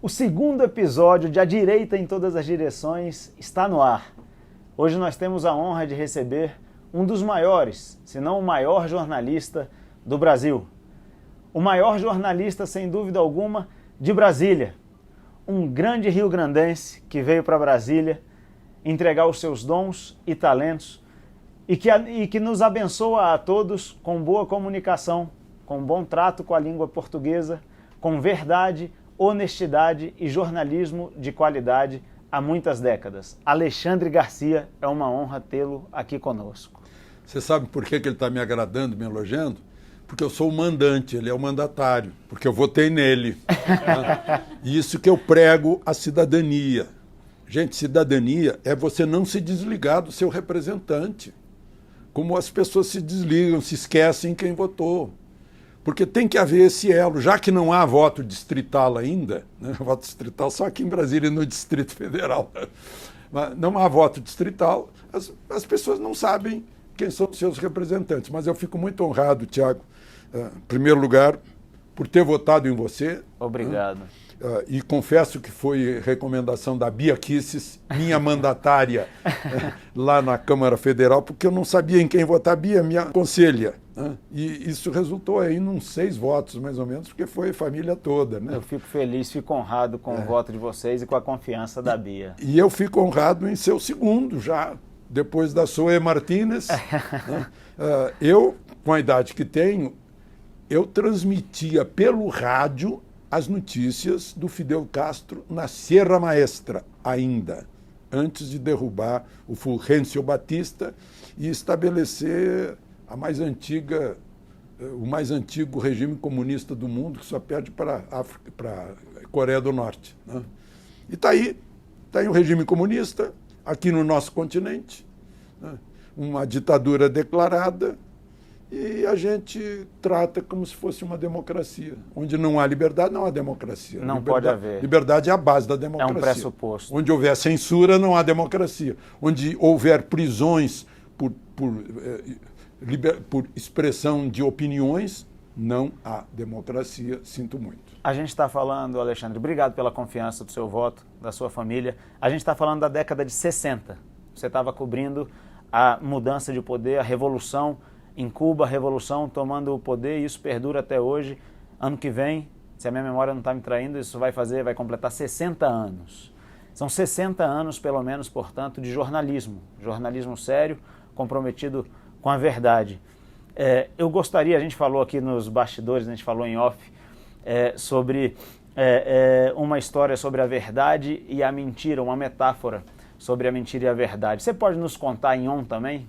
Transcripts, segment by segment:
O segundo episódio de A Direita em Todas as Direções está no ar. Hoje nós temos a honra de receber um dos maiores, se não o maior jornalista do Brasil. O maior jornalista, sem dúvida alguma, de Brasília. Um grande rio-grandense que veio para Brasília entregar os seus dons e talentos e que nos abençoa a todos com boa comunicação, com bom trato com a língua portuguesa, com verdade, honestidade e jornalismo de qualidade há muitas décadas. Alexandre Garcia, é uma honra tê-lo aqui conosco. Você sabe por que ele está me agradando, me elogiando? Porque eu sou o mandante, ele é o mandatário, porque eu votei nele. Né? E isso que eu prego a cidadania. Gente, cidadania é você não se desligar do seu representante. Como as pessoas se desligam, se esquecem quem votou. Porque tem que haver esse elo, já que não há voto distrital ainda, né? Voto distrital só aqui em Brasília e no Distrito Federal. Mas não há voto distrital, as pessoas não sabem quem são os seus representantes. Mas eu fico muito honrado, Tiago, em primeiro lugar, por ter votado em você. Obrigado. E confesso que foi recomendação da Bia Kicis, minha mandatária lá na Câmara Federal, porque eu não sabia em quem votar. Bia me aconselha. Né? E isso resultou aí em uns 6 votos, mais ou menos, porque foi a família toda. Né? Eu fico feliz, fico honrado com o voto de vocês e com a confiança da Bia. E eu fico honrado em ser o segundo, já depois da Zoe Martínez. Né? Eu, com a idade que tenho, eu transmitia pelo rádio as notícias do Fidel Castro na Sierra Maestra, ainda, antes de derrubar o Fulgêncio Batista e estabelecer o mais antigo regime comunista do mundo, que só perde para a Coreia do Norte. Né? E está aí o regime comunista, aqui no nosso continente, né? Uma ditadura declarada, e a gente trata como se fosse uma democracia. Onde não há liberdade, não há democracia. Não pode haver. Liberdade é a base da democracia. É um pressuposto. Onde houver censura, não há democracia. Onde houver prisões por expressão de opiniões, não há democracia. Sinto muito. A gente está falando, Alexandre, obrigado pela confiança do seu voto, da sua família. A gente está falando da década de 60. Você estava cobrindo a mudança de poder, a revolução em Cuba, a revolução tomando o poder, e isso perdura até hoje. Ano que vem, se a minha memória não está me traindo, isso vai completar 60 anos. São 60 anos, pelo menos, portanto, de jornalismo sério, comprometido com a verdade. Eu gostaria, a gente falou aqui nos bastidores, a gente falou em off, sobre uma história sobre a verdade e a mentira, uma metáfora sobre a mentira e a verdade. Você pode nos contar em on também?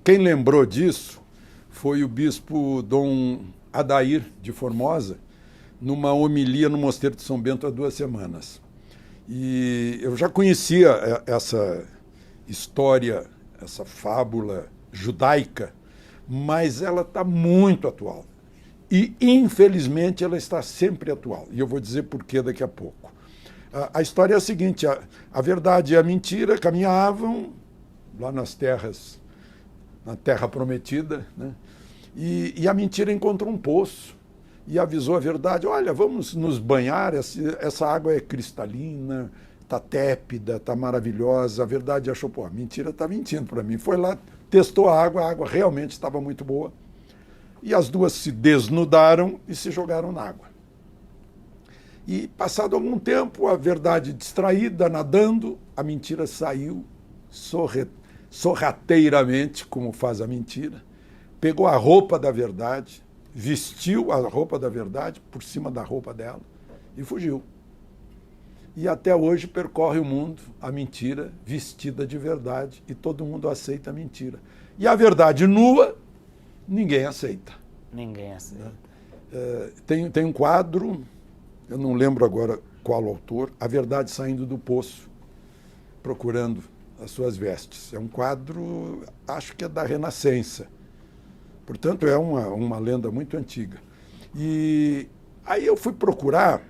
Quem lembrou disso foi o bispo Dom Adair de Formosa, numa homilia no Mosteiro de São Bento há 2 semanas. E eu já conhecia essa história, essa fábula judaica, mas ela está muito atual. E, infelizmente, ela está sempre atual. E eu vou dizer por quê daqui a pouco. A história é a seguinte: a verdade e a mentira caminhavam lá nas terras, na Terra Prometida, né? E a mentira encontrou um poço e avisou a verdade: olha, vamos nos banhar, essa água é cristalina, está tépida, está maravilhosa. A verdade achou, pô, a mentira está mentindo para mim. Foi lá, testou a água realmente estava muito boa. E as duas se desnudaram e se jogaram na água. E, passado algum tempo, a verdade distraída, nadando, a mentira saiu sorrateiramente, como faz a mentira, pegou a roupa da verdade, vestiu a roupa da verdade por cima da roupa dela e fugiu. E até hoje percorre o mundo a mentira vestida de verdade, e todo mundo aceita a mentira. E a verdade nua, ninguém aceita. Ninguém aceita. Tem um quadro, eu não lembro agora qual autor, A Verdade Saindo do Poço, procurando as suas vestes. É um quadro, acho que é da Renascença. Portanto, é uma lenda muito antiga. E aí eu fui procurar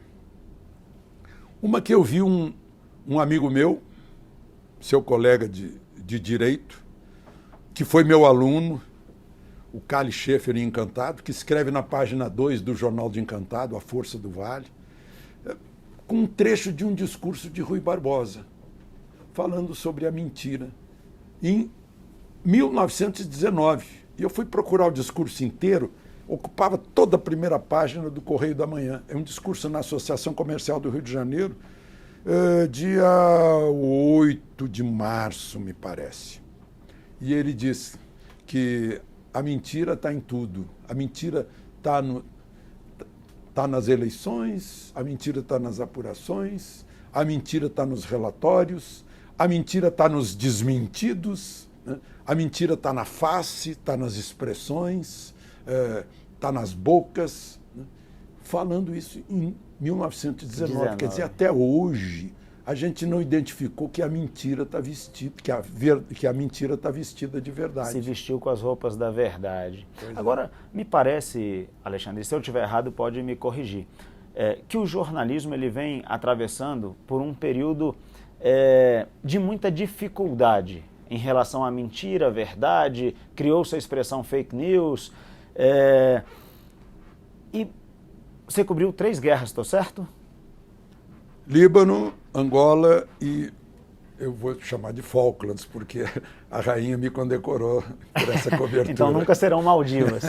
uma que eu vi um amigo meu, seu colega de direito, que foi meu aluno, o Cali Schaefer em Encantado, que escreve na página 2 do Jornal de Encantado, A Força do Vale. com um trecho de um discurso de Rui Barbosa, falando sobre a mentira, em 1919. E eu fui procurar o discurso inteiro, ocupava toda a primeira página do Correio da Manhã. É um discurso na Associação Comercial do Rio de Janeiro, dia 8 de março, me parece. E ele diz que a mentira está em tudo. A mentira está nas eleições, a mentira está nas apurações, a mentira está nos relatórios, a mentira está nos desmentidos, né? A mentira está na face, está nas expressões, está nas bocas. Né? Falando isso em 1919. Quer dizer, até hoje, a gente não identificou que a mentira está vestida, que a mentira está vestida de verdade. Se vestiu com as roupas da verdade. Agora, me parece, Alexandre, se eu estiver errado, pode me corrigir, que o jornalismo ele vem atravessando por um período de muita dificuldade em relação à mentira, à verdade, criou-se a expressão fake news, e você cobriu 3 guerras, estou certo? Líbano, Angola e eu vou chamar de Falklands, porque a rainha me condecorou por essa cobertura. Então nunca serão Maldivas.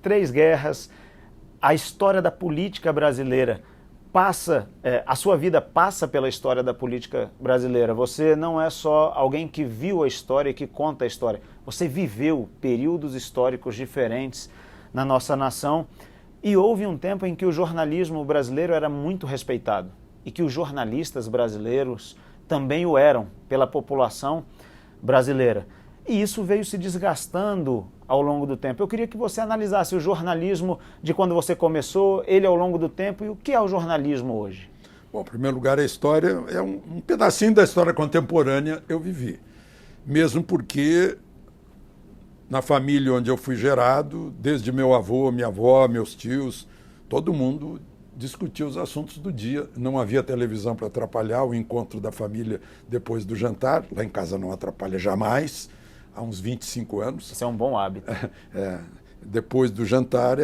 3 guerras, a história da política brasileira passa, a sua vida passa pela história da política brasileira. Você não é só alguém que viu a história e que conta a história. Você viveu períodos históricos diferentes na nossa nação. E houve um tempo em que o jornalismo brasileiro era muito respeitado e que os jornalistas brasileiros também o eram pela população brasileira. E isso veio se desgastando ao longo do tempo. Eu queria que você analisasse o jornalismo de quando você começou, ele ao longo do tempo, e o que é o jornalismo hoje? Bom, em primeiro lugar, a história é um pedacinho da história contemporânea eu vivi. Mesmo porque na família onde eu fui gerado, desde meu avô, minha avó, meus tios, todo mundo discutia os assuntos do dia. Não havia televisão para atrapalhar o encontro da família depois do jantar. Lá em casa não atrapalha jamais, há uns 25 anos. Isso é um bom hábito. Depois do jantar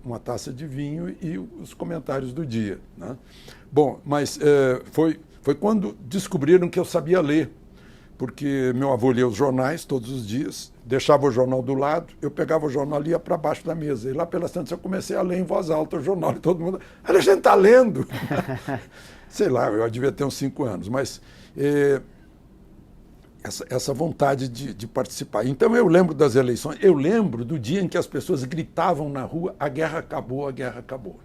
uma taça de vinho e os comentários do dia, né? Bom, mas foi quando descobriram que eu sabia ler, porque meu avô lia os jornais todos os dias, deixava o jornal do lado, eu pegava o jornal e ia para baixo da mesa. E lá pelas tantas eu comecei a ler em voz alta o jornal e todo mundo... A gente está lendo! Sei lá, eu devia ter uns 5 anos, mas essa vontade de participar. Então eu lembro das eleições, eu lembro do dia em que as pessoas gritavam na rua: a guerra acabou, a guerra acabou.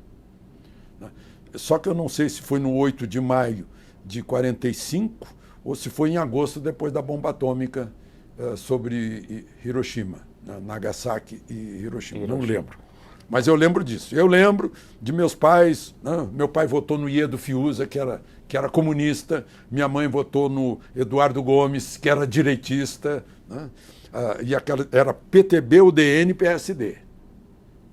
Só que eu não sei se foi no 8 de maio de 45 ou se foi em agosto, depois da bomba atômica sobre Hiroshima, Nagasaki e Hiroshima. Não lembro. Mas eu lembro disso. Eu lembro de meus pais, né? Meu pai votou no Iedo Fiuza, que era comunista. Minha mãe votou no Eduardo Gomes, que era direitista. Né? E era PTB, UDN, PSD.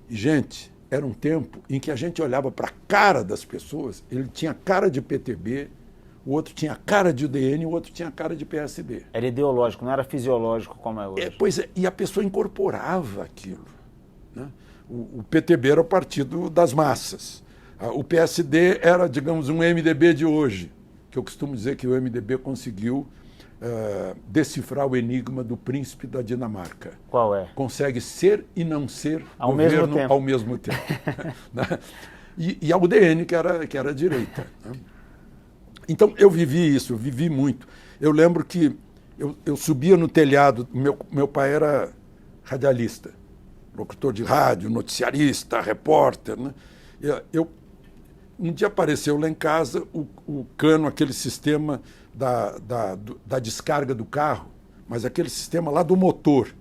E, gente, era um tempo em que a gente olhava para a cara das pessoas. Ele tinha cara de PTB, o outro tinha cara de UDN, o outro tinha cara de PSD. Era ideológico, não era fisiológico como é hoje. Pois é, e a pessoa incorporava aquilo. Né? O PTB era o partido das massas. O PSD era, digamos, um MDB de hoje, que eu costumo dizer que o MDB conseguiu decifrar o enigma do príncipe da Dinamarca. Qual é? Consegue ser e não ser ao governo mesmo tempo. Ao mesmo tempo. Né? E a UDN, que era a direita. Né? Então, eu vivi isso, eu vivi muito. Eu lembro que eu subia no telhado, meu pai era radialista, locutor de rádio, noticiarista, repórter. Né? Um dia apareceu lá em casa o cano, aquele sistema da descarga do carro, mas aquele sistema lá do motor,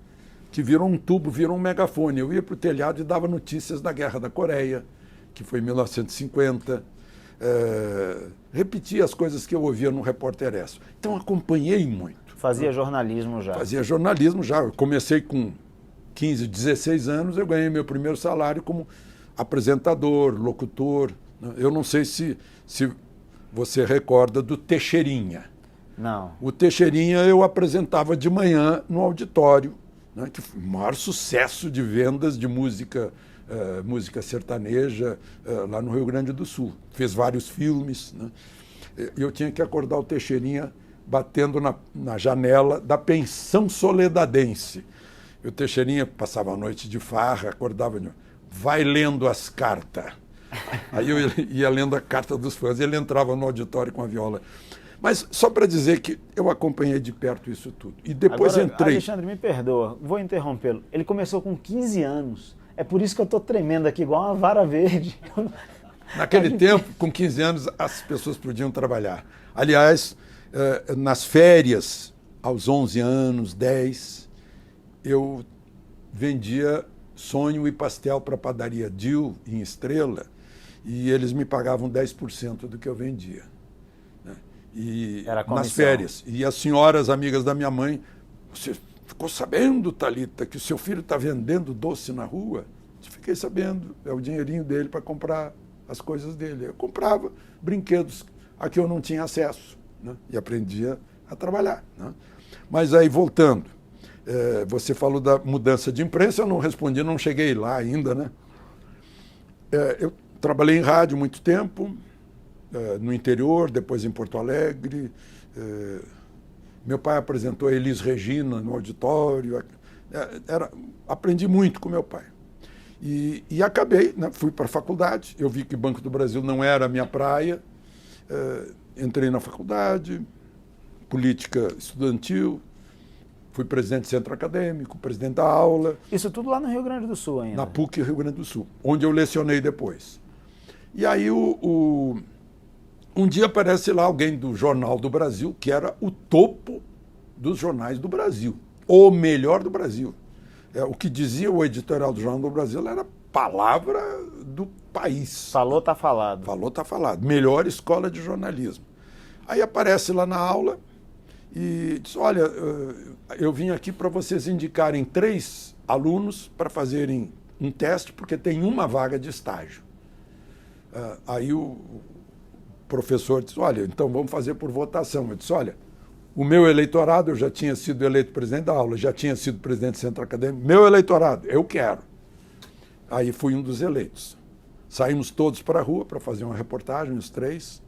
que virou um tubo, virou um megafone. Eu ia para o telhado e dava notícias da Guerra da Coreia, que foi em 1950, repetia as coisas que eu ouvia no Repórter Esso. Então acompanhei muito. Fazia jornalismo já? Fazia jornalismo já. Eu comecei com 15, 16 anos, eu ganhei meu primeiro salário como apresentador, locutor. Eu não sei se você recorda do Teixeirinha. Não. O Teixeirinha eu apresentava de manhã no auditório, né, que foi o maior sucesso de vendas de música música sertaneja lá no Rio Grande do Sul. Fez vários filmes, né? Eu tinha que acordar o Teixeirinha batendo na janela da pensão soledadense. E o Teixeirinha passava a noite de farra, acordava, vai lendo as cartas. Aí eu ia lendo a carta dos fãs, ele entrava no auditório com a viola. Mas só para dizer que eu acompanhei de perto isso tudo. E depois Agora, entrei... Alexandre, me perdoa, vou interrompê-lo. Ele começou com 15 anos. É por isso que eu estou tremendo aqui, igual uma vara verde. Naquele tempo, com 15 anos, as pessoas podiam trabalhar. Aliás, nas férias, aos 11 anos, 10, eu vendia sonho e pastel para a padaria Dil, em Estrela, e eles me pagavam 10% do que eu vendia. Né? E era nas férias. E as senhoras amigas da minha mãe, você ficou sabendo, Thalita, que o seu filho está vendendo doce na rua? Eu fiquei sabendo, é o dinheirinho dele para comprar as coisas dele. Eu comprava brinquedos a que eu não tinha acesso, né? E aprendia a trabalhar. Né? Mas aí, voltando, você falou da mudança de imprensa, eu não respondi, não cheguei lá ainda, né? Eu trabalhei em rádio muito tempo, no interior, depois em Porto Alegre. Meu pai apresentou a Elis Regina no auditório. Aprendi muito com meu pai. E acabei, né? Fui para a faculdade, eu vi que o Banco do Brasil não era a minha praia, entrei na faculdade, política estudantil, fui presidente do centro acadêmico, presidente da aula. Isso tudo lá no Rio Grande do Sul ainda? Na PUC, Rio Grande do Sul, onde eu lecionei depois. E aí um dia aparece lá alguém do Jornal do Brasil, que era o topo dos jornais do Brasil, o melhor do Brasil. O que dizia o editorial do Jornal do Brasil era palavra do país. Falou, tá falado. Falou, tá falado. Melhor escola de jornalismo. Aí aparece lá na aula e diz, olha, eu vim aqui para vocês indicarem 3 alunos para fazerem um teste, porque tem uma vaga de estágio. Aí o professor disse, olha, então vamos fazer por votação. Eu disse, olha, o meu eleitorado, eu já tinha sido eleito presidente da aula, já tinha sido presidente do centro acadêmico, meu eleitorado, eu quero. Aí fui um dos eleitos. Saímos todos para a rua para fazer uma reportagem, os 3.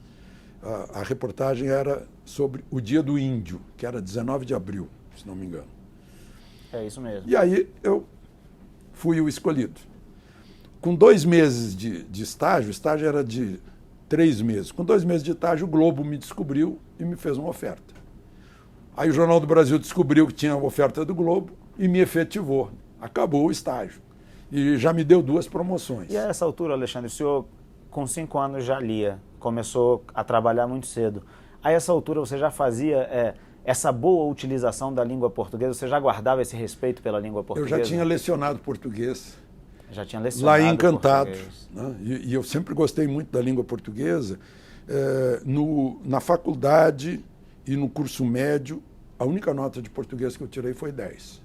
A reportagem era sobre o Dia do Índio, que era 19 de abril, se não me engano. É isso mesmo. E aí eu fui o escolhido. Com 2 meses de estágio, o estágio era de 3 meses. Com 2 meses de estágio, o Globo me descobriu e me fez uma oferta. Aí o Jornal do Brasil descobriu que tinha a oferta do Globo e me efetivou. Acabou o estágio. E já me deu 2 promoções. E a essa altura, Alexandre, o senhor com 5 anos já lia, começou a trabalhar muito cedo. A essa altura você já fazia essa boa utilização da língua portuguesa? Você já guardava esse respeito pela língua portuguesa? Eu já tinha lecionado português. Já tinha lecionado lá em Encantado. Né? E eu sempre gostei muito da língua portuguesa. Na faculdade e no curso médio, a única nota de português que eu tirei foi 10.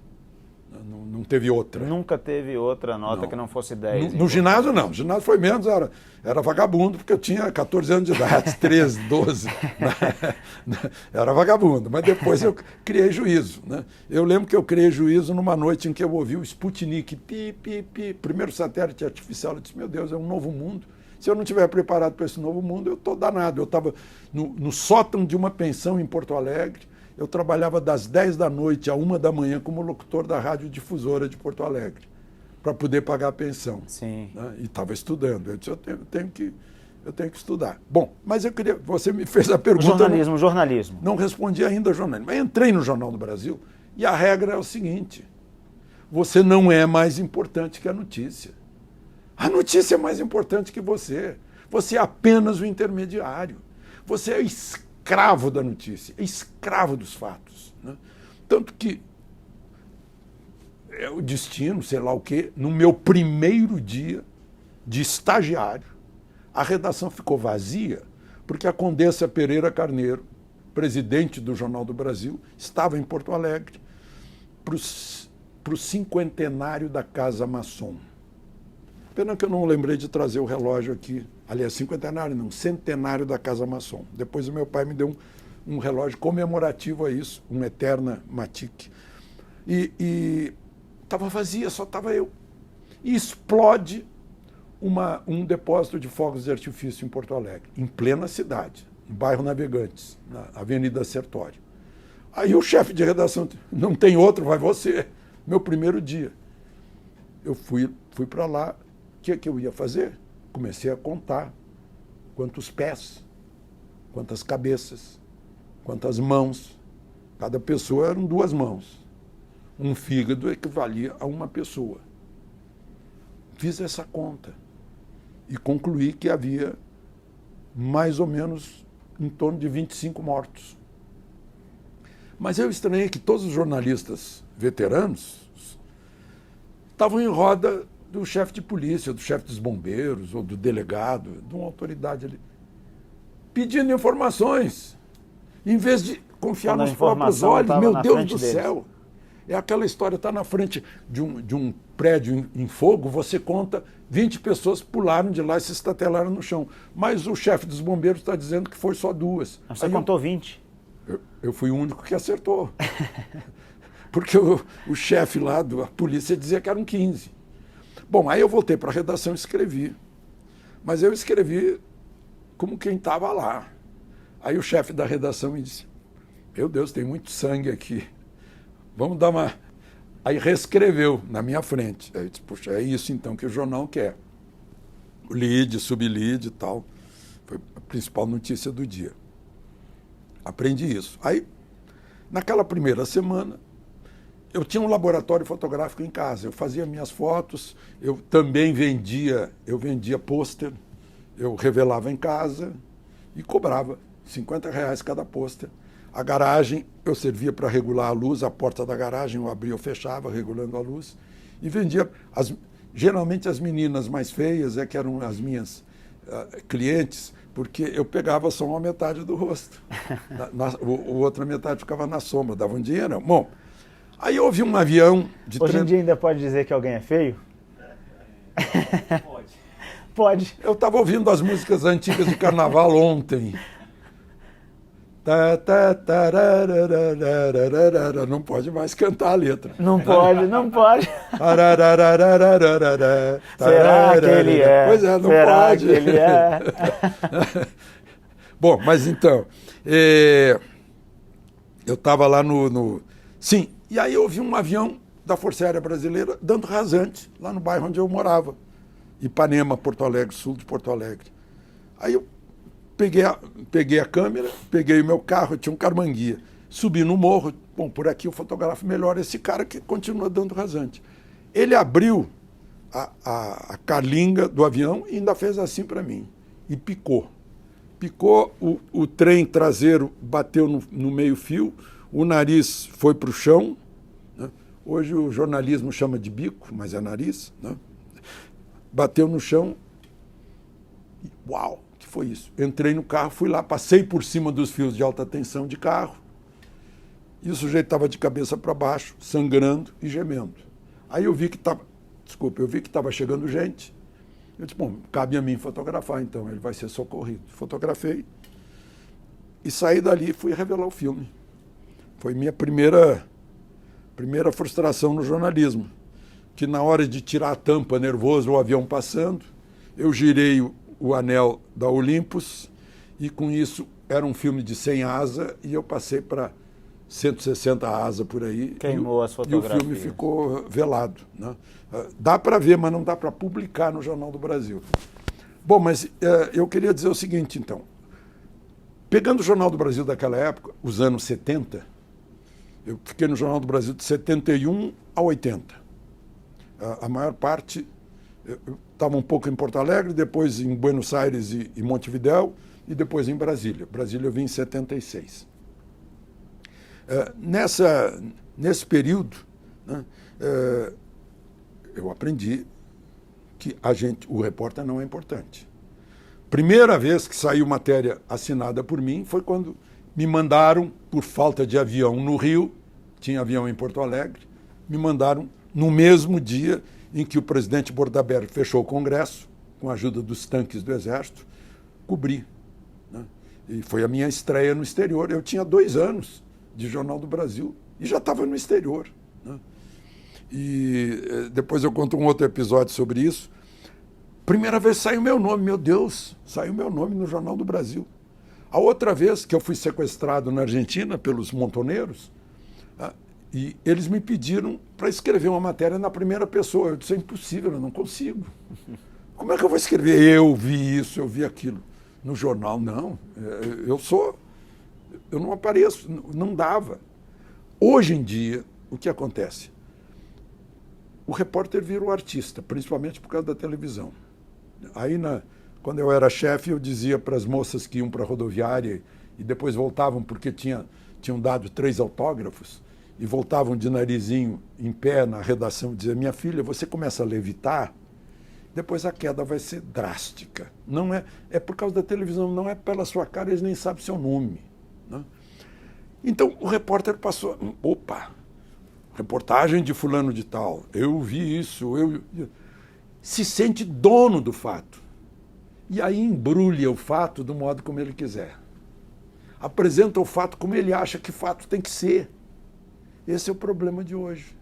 Não teve outra. Nunca teve outra nota que não fosse 10? No ginásio, não. No ginásio foi menos, era vagabundo, porque eu tinha 14 anos de idade, 13, 12. Era vagabundo. Mas depois eu criei juízo. Né? Eu lembro que eu criei juízo numa noite em que eu ouvi o Sputnik, pi, pi, pi, primeiro satélite artificial. Eu disse, meu Deus, é um novo mundo. Se eu não estiver preparado para esse novo mundo, eu estou danado. Eu estava no sótão de uma pensão em Porto Alegre. Eu trabalhava das 10 da noite a 1 da manhã como locutor da Rádio Difusora de Porto Alegre, para poder pagar a pensão. Sim. Né? E estava estudando. Eu disse, eu tenho que estudar. Bom, mas eu queria... Você me fez a pergunta... Jornalismo. Não respondi ainda ao jornalismo. Mas entrei no Jornal do Brasil e a regra é o seguinte, você não é mais importante que a notícia. A notícia é mais importante que você. Você é apenas o intermediário. Você é escravo da notícia, é escravo dos fatos. Né? Tanto que é o destino, sei lá o quê, no meu primeiro dia de estagiário, a redação ficou vazia porque a Condessa Pereira Carneiro, presidente do Jornal do Brasil, estava em Porto Alegre para o 50º da Casa Maçom. Pena que eu não lembrei de trazer o relógio aqui. Aliás, 50º não, 100º da Casa Maçom. Depois o meu pai me deu um relógio comemorativo a isso, um Eterna Matic. E estava vazia, só estava eu. e explode um depósito de fogos de artifício em Porto Alegre, em plena cidade, no bairro Navegantes, na Avenida Sertório. Aí o chefe de redação, não tem outro, vai você. Meu primeiro dia. Eu fui para lá, o que eu ia fazer? Comecei a contar quantos pés, quantas cabeças, quantas mãos. Cada pessoa eram 2 mãos. Um fígado equivalia a uma pessoa. Fiz essa conta e concluí que havia mais ou menos em torno de 25 mortos. Mas eu estranhei que todos os jornalistas veteranos estavam em roda do chefe de polícia, do chefe dos bombeiros, ou do delegado, de uma autoridade ali, pedindo informações, em vez de confiar nos próprios olhos. Meu Deus do céu! É aquela história, está na frente de um prédio em fogo, você conta 20 pessoas pularam de lá e se estatelaram no chão. Mas o chefe dos bombeiros está dizendo que foi só 2. Mas você contou 20. Eu fui o único que acertou. Porque o chefe lá da polícia dizia que eram 15. Bom, aí eu voltei para a redação e escrevi. Mas eu escrevi como quem estava lá. Aí o chefe da redação me disse, meu Deus, tem muito sangue aqui. Vamos dar uma... Aí reescreveu na minha frente. Aí eu disse, puxa, é isso então que o jornal quer. O lead, sublead e tal. Foi a principal notícia do dia. Aprendi isso. Aí, naquela primeira semana, eu tinha um laboratório fotográfico em casa. Eu fazia minhas fotos, eu também vendia pôster, eu revelava em casa e cobrava R$50 cada pôster. A garagem, eu servia para regular a luz, a porta da garagem eu abria ou fechava, regulando a luz. E vendia, geralmente as meninas mais feias, que eram as minhas clientes, porque eu pegava só uma metade do rosto. A outra metade ficava na sombra, dava um dinheiro. Bom, aí eu ouvi um avião de... Hoje em dia ainda pode dizer que alguém é feio? Pode. Pode. Eu estava ouvindo as músicas antigas de carnaval ontem. Não pode mais cantar a letra. Não pode, não pode. Será que ele é? Pois é, não Será pode. Que ele é? Bom, mas então, eu estava lá no... Sim, e aí eu ouvi um avião da Força Aérea Brasileira dando rasante lá no bairro onde eu morava. Ipanema, Porto Alegre, sul de Porto Alegre. Aí eu peguei a câmera, peguei o meu carro, tinha um Carmanguia, subi no morro, bom, por aqui eu fotografo melhor esse cara que continua dando rasante. Ele abriu a carlinga do avião e ainda fez assim para mim, e picou. Picou, o trem traseiro bateu no meio-fio, o nariz foi para o chão, né? Hoje o jornalismo chama de bico, mas é nariz, né? Bateu no chão, e, uau! Foi isso. Entrei no carro, fui lá, passei por cima dos fios de alta tensão de carro e o sujeito estava de cabeça para baixo, sangrando e gemendo. Aí eu vi que estava chegando gente. Eu disse, bom, cabe a mim fotografar então, ele vai ser socorrido. Fotografei e saí dali e fui revelar o filme. Foi minha primeira frustração no jornalismo, que na hora de tirar a tampa, nervoso, o avião passando, eu girei o anel da Olympus, e com isso era um filme de 100 asa, e eu passei para 160 asa por aí. Queimou as fotografias. E o filme ficou velado, né? Dá para ver, mas não dá para publicar no Jornal do Brasil. Bom, mas eu queria dizer o seguinte, então. Pegando o Jornal do Brasil daquela época, os anos 70, eu fiquei no Jornal do Brasil de 71 a 80. A maior parte... Eu estava um pouco em Porto Alegre, depois em Buenos Aires e Montevidéu, e depois em Brasília. Brasília eu vim em 76. Nesse período, né, eu aprendi que o repórter não é importante. Primeira vez que saiu matéria assinada por mim foi quando me mandaram, por falta de avião no Rio, tinha avião em Porto Alegre, me mandaram no mesmo dia em que o presidente Bordaberry fechou o Congresso, com a ajuda dos tanques do Exército, cobri, né? E foi a minha estreia no exterior. Eu tinha 2 anos de Jornal do Brasil e já estava no exterior, né? E depois eu conto um outro episódio sobre isso. Primeira vez saiu meu nome, meu Deus, saiu meu nome no Jornal do Brasil. A outra vez que eu fui sequestrado na Argentina pelos montoneiros, e eles me pediram para escrever uma matéria na primeira pessoa. Eu disse, é impossível, eu não consigo. Como é que eu vou escrever? Eu vi isso, eu vi aquilo. No jornal, não. Eu não apareço, não dava. Hoje em dia, o que acontece? O repórter vira o artista, principalmente por causa da televisão. Aí, quando eu era chefe, eu dizia para as moças que iam para a rodoviária e depois voltavam porque tinham dado 3 autógrafos e voltavam de narizinho em pé na redação e diziam, minha filha, você começa a levitar, depois a queda vai ser drástica. Não é por causa da televisão, não é pela sua cara, eles nem sabem seu nome. Né? Então, o repórter passou, opa, reportagem de fulano de tal, eu vi isso, se sente dono do fato. E aí embrulha o fato do modo como ele quiser. Apresenta o fato como ele acha que fato tem que ser. Esse é o problema de hoje.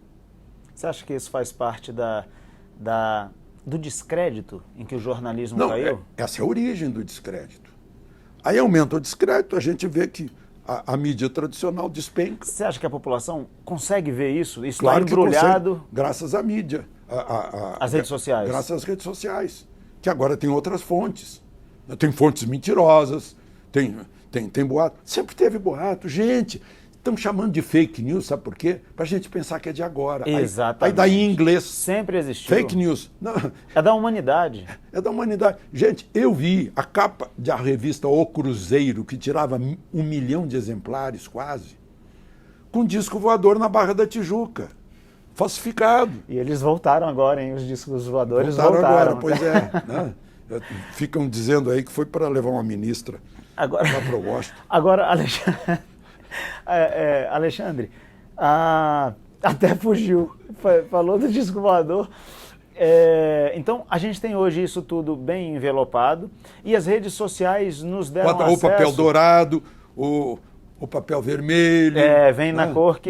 Você acha que isso faz parte do descrédito em que o jornalismo caiu? Essa é a origem do descrédito. Aí aumenta o descrédito, a gente vê que a mídia tradicional despenca. Você acha que a população consegue ver isso? Isso Claro está embrulhado? Que consegue, graças à mídia. As redes sociais. Graças às redes sociais, que agora tem outras fontes. Tem fontes mentirosas, tem boato. Sempre teve boato. Gente, estão chamando de fake news, sabe por quê? Para a gente pensar que é de agora. Exatamente. Aí daí em inglês. Sempre existiu. Fake news. Não. É da humanidade. É da humanidade. Gente, eu vi a capa da revista O Cruzeiro, que tirava 1 milhão de exemplares quase, com disco voador na Barra da Tijuca. Falsificado. E eles voltaram agora, hein? Os discos voadores voltaram. Agora, pois é. Né? Ficam dizendo aí que foi para levar uma ministra lá para o Washington. Agora, Alexandre, até fugiu, falou do disco voador. Então, a gente tem hoje isso tudo bem envelopado e as redes sociais nos deram acesso... O papel dourado, o papel vermelho. Vem na cor que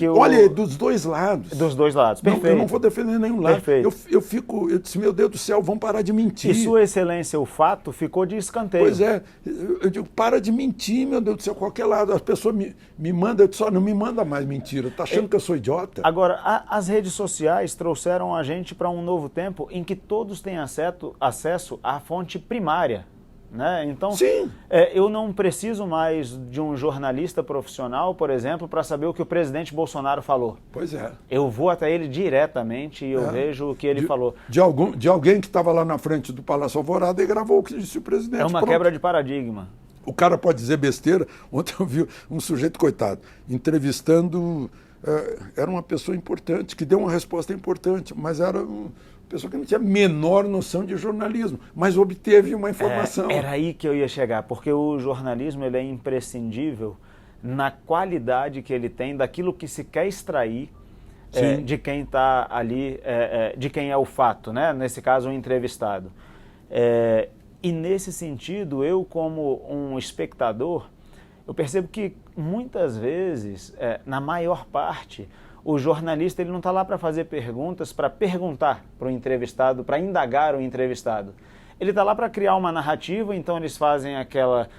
olha, dos dois lados. Dos dois lados, perfeito. Eu não vou defender nenhum lado. Perfeito. Eu disse, meu Deus do céu, vão parar de mentir. E Sua Excelência, o fato ficou de escanteio. Pois é, eu digo, para de mentir, meu Deus do céu, qualquer lado. As pessoas me mandam, eu disse, não me manda mais mentira, tá achando que eu sou idiota? Agora, as redes sociais trouxeram a gente para um novo tempo em que todos têm acesso à fonte primária. Né? Então, sim. Eu não preciso mais de um jornalista profissional, por exemplo, para saber o que o presidente Bolsonaro falou. Pois é. Eu vou até ele diretamente e eu vejo o que ele falou. De alguém que estava lá na frente do Palácio Alvorada e gravou o que disse o presidente. É uma quebra de paradigma. O cara pode dizer besteira. Ontem eu vi um sujeito, coitado, entrevistando... era uma pessoa importante, que deu uma resposta importante, mas era... pessoa que não tinha a menor noção de jornalismo, mas obteve uma informação. Era aí que eu ia chegar, porque o jornalismo ele é imprescindível na qualidade que ele tem, daquilo que se quer extrair de quem está ali, de quem é o fato, né? Nesse caso, o entrevistado. E nesse sentido, eu como um espectador, eu percebo que muitas vezes, na maior parte, o jornalista ele não está lá para fazer perguntas, para perguntar para o entrevistado, para indagar o entrevistado. Ele está lá para criar uma narrativa, então eles fazem aquela...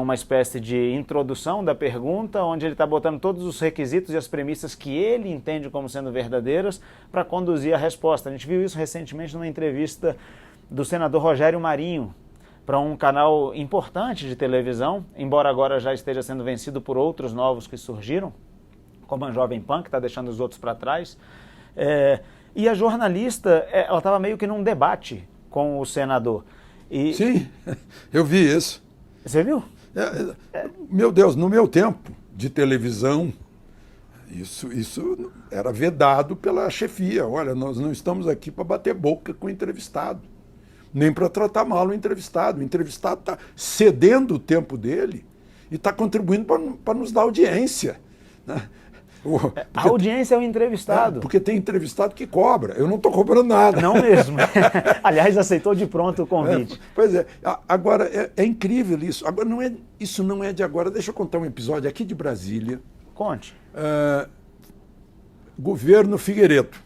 uma espécie de introdução da pergunta, onde ele está botando todos os requisitos e as premissas que ele entende como sendo verdadeiras para conduzir a resposta. A gente viu isso recentemente numa entrevista do senador Rogério Marinho, para um canal importante de televisão, embora agora já esteja sendo vencido por outros novos que surgiram, como a Jovem Pan, que está deixando os outros para trás. E a jornalista, ela estava meio que num debate com o senador. Sim, eu vi isso. Você viu? Meu Deus, no meu tempo de televisão, isso era vedado pela chefia. Olha, nós não estamos aqui para bater boca com o entrevistado, nem para tratar mal o entrevistado. O entrevistado está cedendo o tempo dele e está contribuindo para nos dar audiência, né? A audiência é o entrevistado. Porque tem entrevistado que cobra. Eu não estou cobrando nada. Não mesmo. Aliás, aceitou de pronto o convite. Pois é. Agora, é incrível isso. Agora, isso não é de agora. Deixa eu contar um episódio aqui de Brasília. Conte. Governo Figueiredo.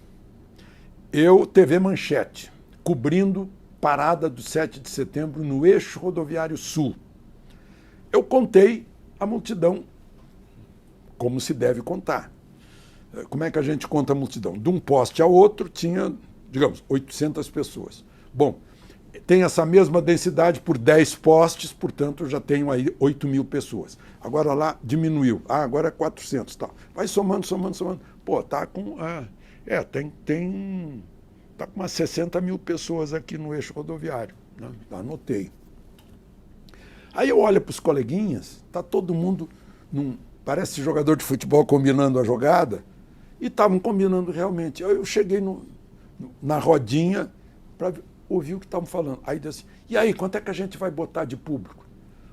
Eu, TV Manchete, cobrindo parada do 7 de setembro no eixo rodoviário sul. Eu contei a multidão como se deve contar. Como é que a gente conta a multidão? De um poste ao outro tinha, digamos, 800 pessoas. Bom, tem essa mesma densidade por 10 postes, portanto, eu já tenho aí 8.000 pessoas. Agora lá diminuiu. Agora é 400. Tá. Vai somando. Pô, tá com... tá com umas 60.000 pessoas aqui no eixo rodoviário. Né? Anotei. Aí eu olho para os coleguinhas, tá todo mundo, parece jogador de futebol combinando a jogada, e estavam combinando realmente. Eu cheguei na rodinha para ouvir o que estavam falando. Aí disse assim, e aí, quanto é que a gente vai botar de público?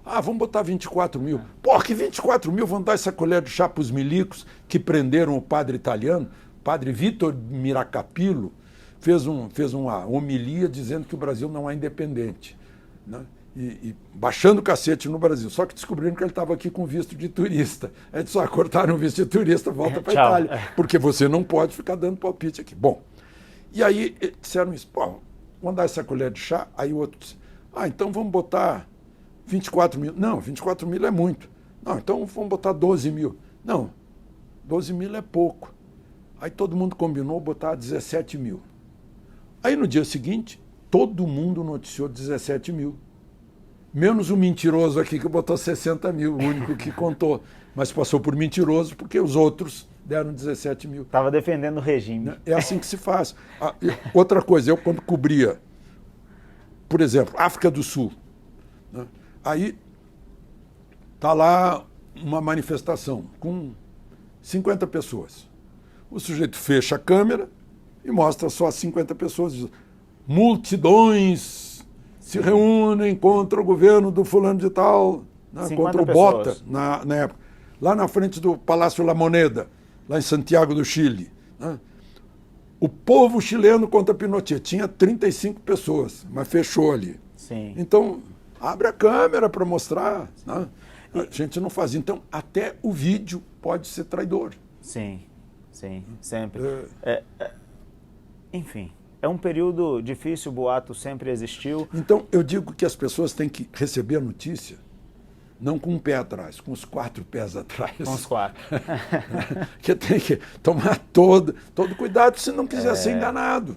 Vamos botar 24.000. Pô, que 24.000? Vão dar essa colher de chá para os milicos que prenderam o padre italiano, padre Vitor Miracapillo, fez uma homilia dizendo que o Brasil não é independente, né? E baixando o cacete no Brasil. Só que descobriram que ele estava aqui com visto de turista. Aí disse, cortaram o visto de turista, volta para a Itália. Porque você não pode ficar dando palpite aqui. Bom, e aí disseram isso, pô, vamos dar essa colher de chá. Aí o outro disse, então vamos botar 24.000. Não, 24.000 é muito. Não, então vamos botar 12.000. Não, 12.000 é pouco. Aí todo mundo combinou botar 17.000. Aí no dia seguinte, todo mundo noticiou 17.000. Menos o mentiroso aqui que botou 60.000, o único que contou. Mas passou por mentiroso porque os outros deram 17.000. Estava defendendo o regime. É assim que se faz. Outra coisa, eu quando cobria, por exemplo, África do Sul, né? Aí está lá uma manifestação com 50 pessoas. O sujeito fecha a câmera e mostra só 50 pessoas. Diz, multidões se reúnem contra o governo do fulano de tal, né, contra o Bota, na época. Lá na frente do Palácio La Moneda, lá em Santiago do Chile. Né, o povo chileno contra Pinochet. Tinha 35 pessoas, mas fechou ali. Sim. Então, abre a câmera para mostrar. Né? A gente não faz. Então, até o vídeo pode ser traidor. Sim, sempre. Enfim, é um período difícil, o boato sempre existiu. Então, eu digo que as pessoas têm que receber a notícia, não com um pé atrás, com os 4 pés atrás. Com os 4. Que tem que tomar todo cuidado se não quiser ser enganado.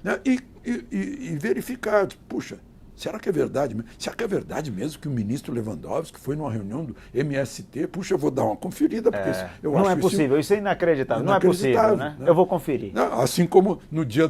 Né? E verificar, puxa, será que é verdade mesmo? Será que é verdade mesmo que o ministro Lewandowski foi numa reunião do MST? Puxa, eu vou dar uma conferida, porque eu acho não é possível, isso é inacreditável. Não é possível, né? Eu vou conferir. Assim como no dia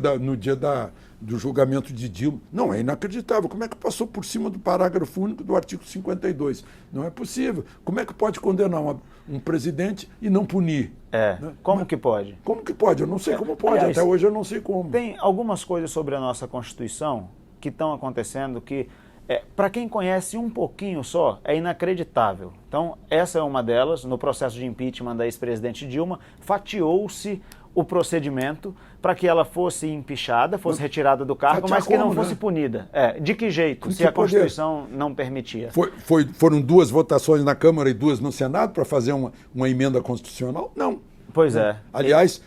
do julgamento de Dilma. Não, é inacreditável. Como é que passou por cima do parágrafo único do artigo 52? Não é possível. Como é que pode condenar um presidente e não punir? Né? Como que pode? Como que pode? Eu não sei como pode. Aliás, até hoje eu não sei como. Tem algumas coisas sobre a nossa Constituição que estão acontecendo que, para quem conhece um pouquinho só, é inacreditável. Então, essa é uma delas. No processo de impeachment da ex-presidente Dilma, fatiou-se o procedimento para que ela fosse empichada, fosse retirada do cargo, mas que não fosse punida. De que jeito, se a Constituição não permitia? Foram 2 votações na Câmara e 2 no Senado para fazer uma emenda constitucional? Não. Pois é. Aliás,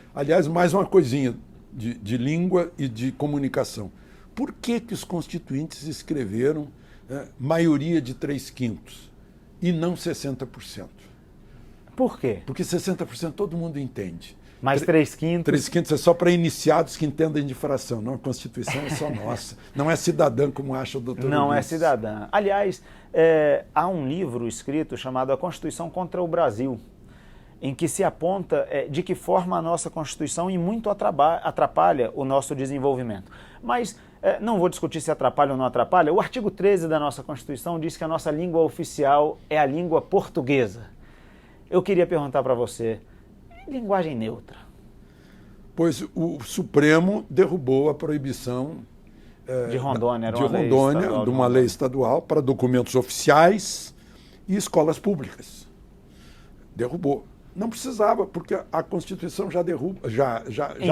mais uma coisinha de língua e de comunicação. Por que os constituintes escreveram maioria de 3/5 e não 60%? Por quê? Porque 60% todo mundo entende. Mas 3/5? 3/5 é só para iniciados que entendem de fração. Não, a Constituição é só nossa. Não é cidadã, como acha o doutor Não Ulisses. é cidadã. Aliás, há um livro escrito chamado A Constituição contra o Brasil, em que se aponta de que forma a nossa Constituição e muito atrapalha o nosso desenvolvimento. Mas não vou discutir se atrapalha ou não atrapalha. O artigo 13 da nossa Constituição diz que a nossa língua oficial é a língua portuguesa. Eu queria perguntar para você, linguagem neutra? Pois o Supremo derrubou a proibição de Rondônia, de uma lei estadual para documentos oficiais e escolas públicas. Derrubou. Não precisava, porque a Constituição já derruba, já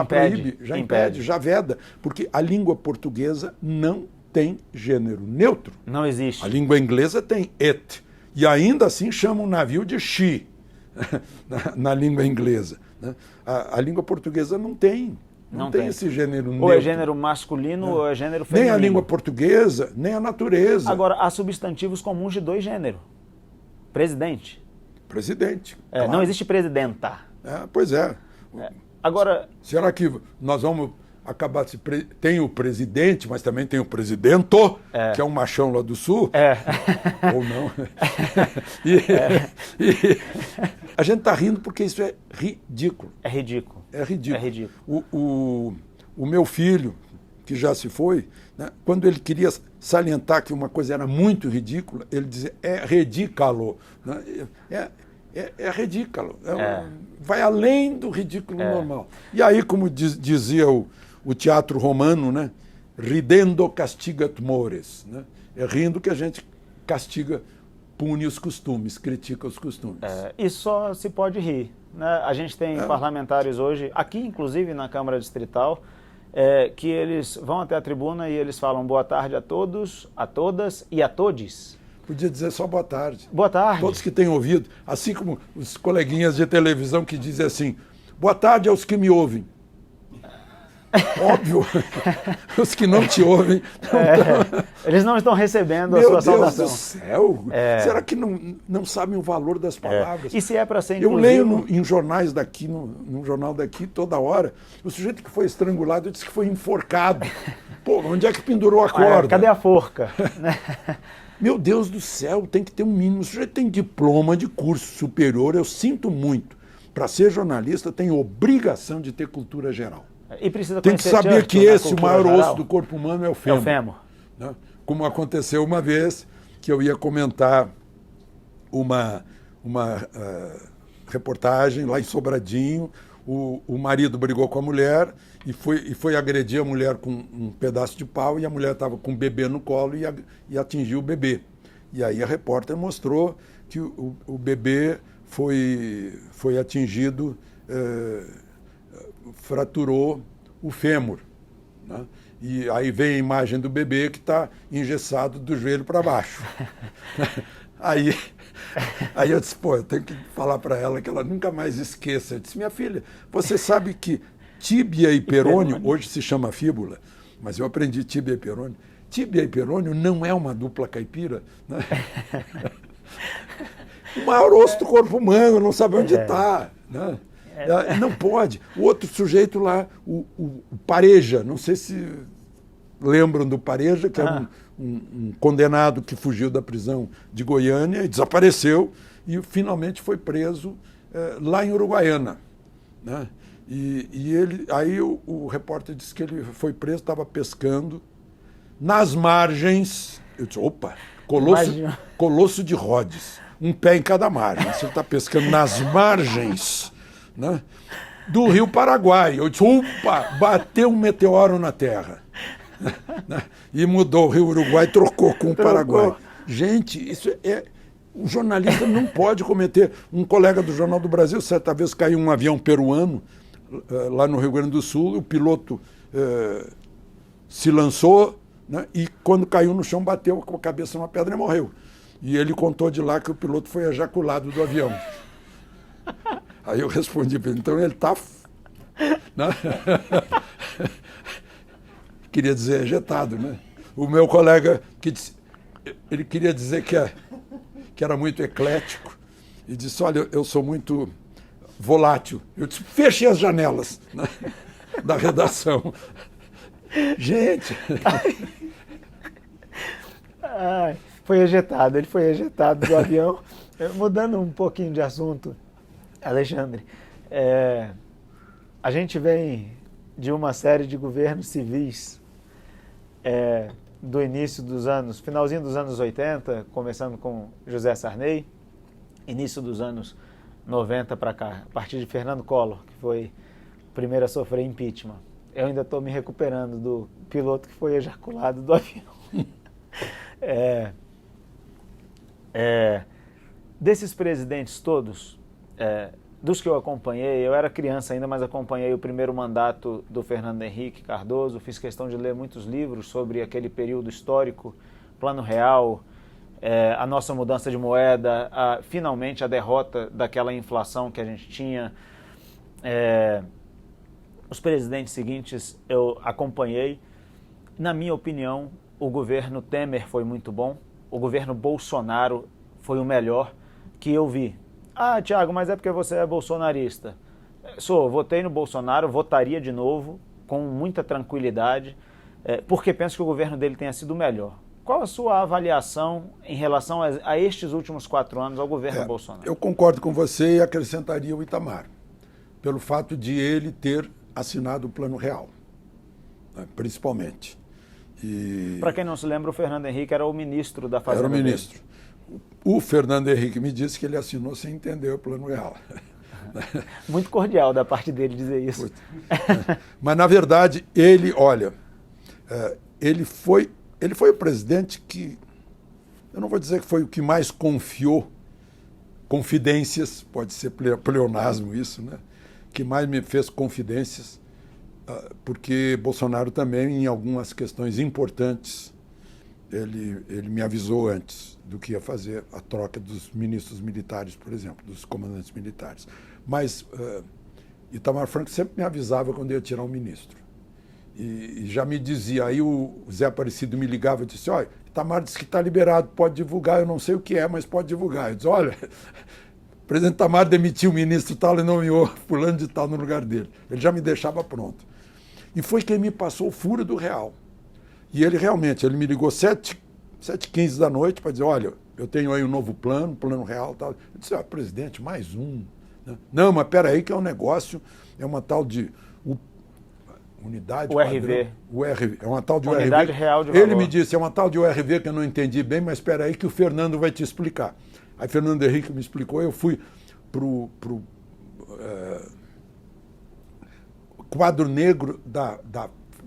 proíbe, já impede, já veda, porque a língua portuguesa não tem gênero neutro. Não existe. A língua inglesa tem it. E ainda assim chama um navio de she na língua inglesa. né? A língua portuguesa não tem esse gênero neutro. Ou é gênero masculino ou é gênero feminino. Nem a língua portuguesa, nem a natureza. Agora, há substantivos comuns de 2 gêneros. Presidente. Presidente. Claro. Não existe presidenta. Pois é. Agora... Será que nós vamos acabar... Tem o presidente, mas também tem o presidento, que é um machão lá do sul. Ou não. E a gente está rindo porque isso é ridículo. É ridículo. É ridículo. É ridículo. O meu filho, que já se foi, né, quando ele queria salientar que uma coisa era muito ridícula, ele dizia, é ridículo. Né? É ridículo. Vai além do ridículo normal. E aí, como dizia o teatro romano, né, ridendo castigat mores. Né? É rindo que a gente castiga, pune os costumes, critica os costumes. E só se pode rir. Né? A gente tem parlamentares hoje, aqui inclusive na Câmara Distrital, que eles vão até a tribuna e eles falam boa tarde a todos, a todas e a todes. Podia dizer só boa tarde. Boa tarde. Todos que têm ouvido, assim como os coleguinhas de televisão que dizem assim, boa tarde aos que me ouvem. Óbvio, os que não te ouvem... Eles não estão recebendo a sua saudação. Meu Deus do céu! Será que não sabem o valor das palavras? E se é para ser inclusivo... Eu leio em jornais daqui, num jornal daqui, toda hora, o sujeito que foi estrangulado disse que foi enforcado. Pô, onde é que pendurou a corda? Cadê a forca? Meu Deus do céu, tem que ter um mínimo. O sujeito tem diploma de curso superior, eu sinto muito. Para ser jornalista, tem obrigação de ter cultura geral. E precisa tem que saber que o maior osso do corpo humano é o fêmur. É o fêmur. Né? Como aconteceu uma vez que eu ia comentar uma reportagem lá em Sobradinho, o marido brigou com a mulher e foi agredir a mulher com um pedaço de pau e a mulher estava com o bebê no colo e atingiu o bebê. E aí a repórter mostrou que o bebê foi atingido, fraturou o fêmur. Né? E aí vem a imagem do bebê que está engessado do joelho para baixo. Aí eu disse, eu tenho que falar para ela que ela nunca mais esqueça. Eu disse, minha filha, você sabe que tíbia e perônio, hoje se chama fíbula, mas eu aprendi tíbia e perônio. Tíbia e perônio não é uma dupla caipira. Né? O maior osso do corpo humano, não sabe onde está. Né? Não pode. O outro sujeito lá, o Pareja, não sei se lembram do Pareja, que era um condenado que fugiu da prisão de Goiânia e desapareceu e finalmente foi preso lá em Uruguaiana. Né? Aí o repórter disse que ele foi preso, estava pescando nas margens. Eu disse, opa, Colosso de Rhodes, um pé em cada margem. Você está pescando nas margens, né, do Rio Paraguai. Eu disse, opa, bateu um meteoro na Terra. E mudou o Rio Uruguai, trocou com o Paraguai. Gente, isso um jornalista não pode cometer. Um colega do Jornal do Brasil, certa vez caiu um avião peruano lá no Rio Grande do Sul, o piloto se lançou, né, e quando caiu no chão bateu com a cabeça numa pedra e morreu. E ele contou de lá que o piloto foi ejaculado do avião. Aí eu respondi para ele, então ele está... Né? Queria dizer ejetado, né? O meu colega, ele queria dizer que era muito eclético, e disse, olha, eu sou muito volátil. Eu disse, feche as janelas, né, da redação. Gente... ele foi ejetado do avião. Mudando um pouquinho de assunto, Alexandre, a gente vem de uma série de governos civis do início dos anos, finalzinho dos anos 80, começando com José Sarney, início dos anos 90 para cá, a partir de Fernando Collor, que foi o primeiro a sofrer impeachment. Eu ainda estou me recuperando do piloto que foi ejaculado do avião. Desses presidentes todos, dos que eu acompanhei, eu era criança ainda, mas acompanhei o primeiro mandato do Fernando Henrique Cardoso, fiz questão de ler muitos livros sobre aquele período histórico, Plano Real, a nossa mudança de moeda, finalmente a derrota daquela inflação que a gente tinha, Os presidentes seguintes eu acompanhei. Na minha opinião, o governo Temer foi muito bom, o governo Bolsonaro foi o melhor que eu vi. Ah, Thiago, mas é porque você é bolsonarista. Votei no Bolsonaro, votaria de novo, com muita tranquilidade, porque penso que o governo dele tenha sido o melhor. Qual a sua avaliação em relação a estes últimos 4 anos ao governo Bolsonaro? Eu concordo com você e acrescentaria o Itamar, pelo fato de ele ter assinado o Plano Real, né, principalmente. Para quem não se lembra, o Fernando Henrique era o ministro da Fazenda. Era o ministro. O Fernando Henrique me disse que ele assinou sem entender o Plano Real. Muito cordial da parte dele dizer isso. Mas, na verdade, ele foi o presidente que, eu não vou dizer que foi o que mais confiou confidências, pode ser pleonasmo isso, né? Que mais me fez confidências, porque Bolsonaro também, em algumas questões importantes, ele me avisou antes do que ia fazer a troca dos ministros militares, por exemplo, dos comandantes militares. Mas Itamar Franco sempre me avisava quando ia tirar um ministro. E já me dizia, aí o Zé Aparecido me ligava e disse, olha, Itamar disse que está liberado, pode divulgar, eu não sei o que é, mas pode divulgar. Eu disse, olha, o presidente Itamar demitiu o ministro tal e nomeou fulano de tal no lugar dele. Ele já me deixava pronto. E foi quem me passou o furo do real. E ele realmente, ele me ligou 7h15 da noite para dizer, olha, eu tenho aí um novo plano real tal. Eu disse, presidente, mais um. Não, mas espera aí que é um negócio, é uma tal de unidade URV. URV, é uma tal de Unidade URV. Real de Valor. Ele me disse, é uma tal de URV que eu não entendi bem, mas espera aí que o Fernando vai te explicar. Aí Fernando Henrique me explicou, eu fui pro quadro negro da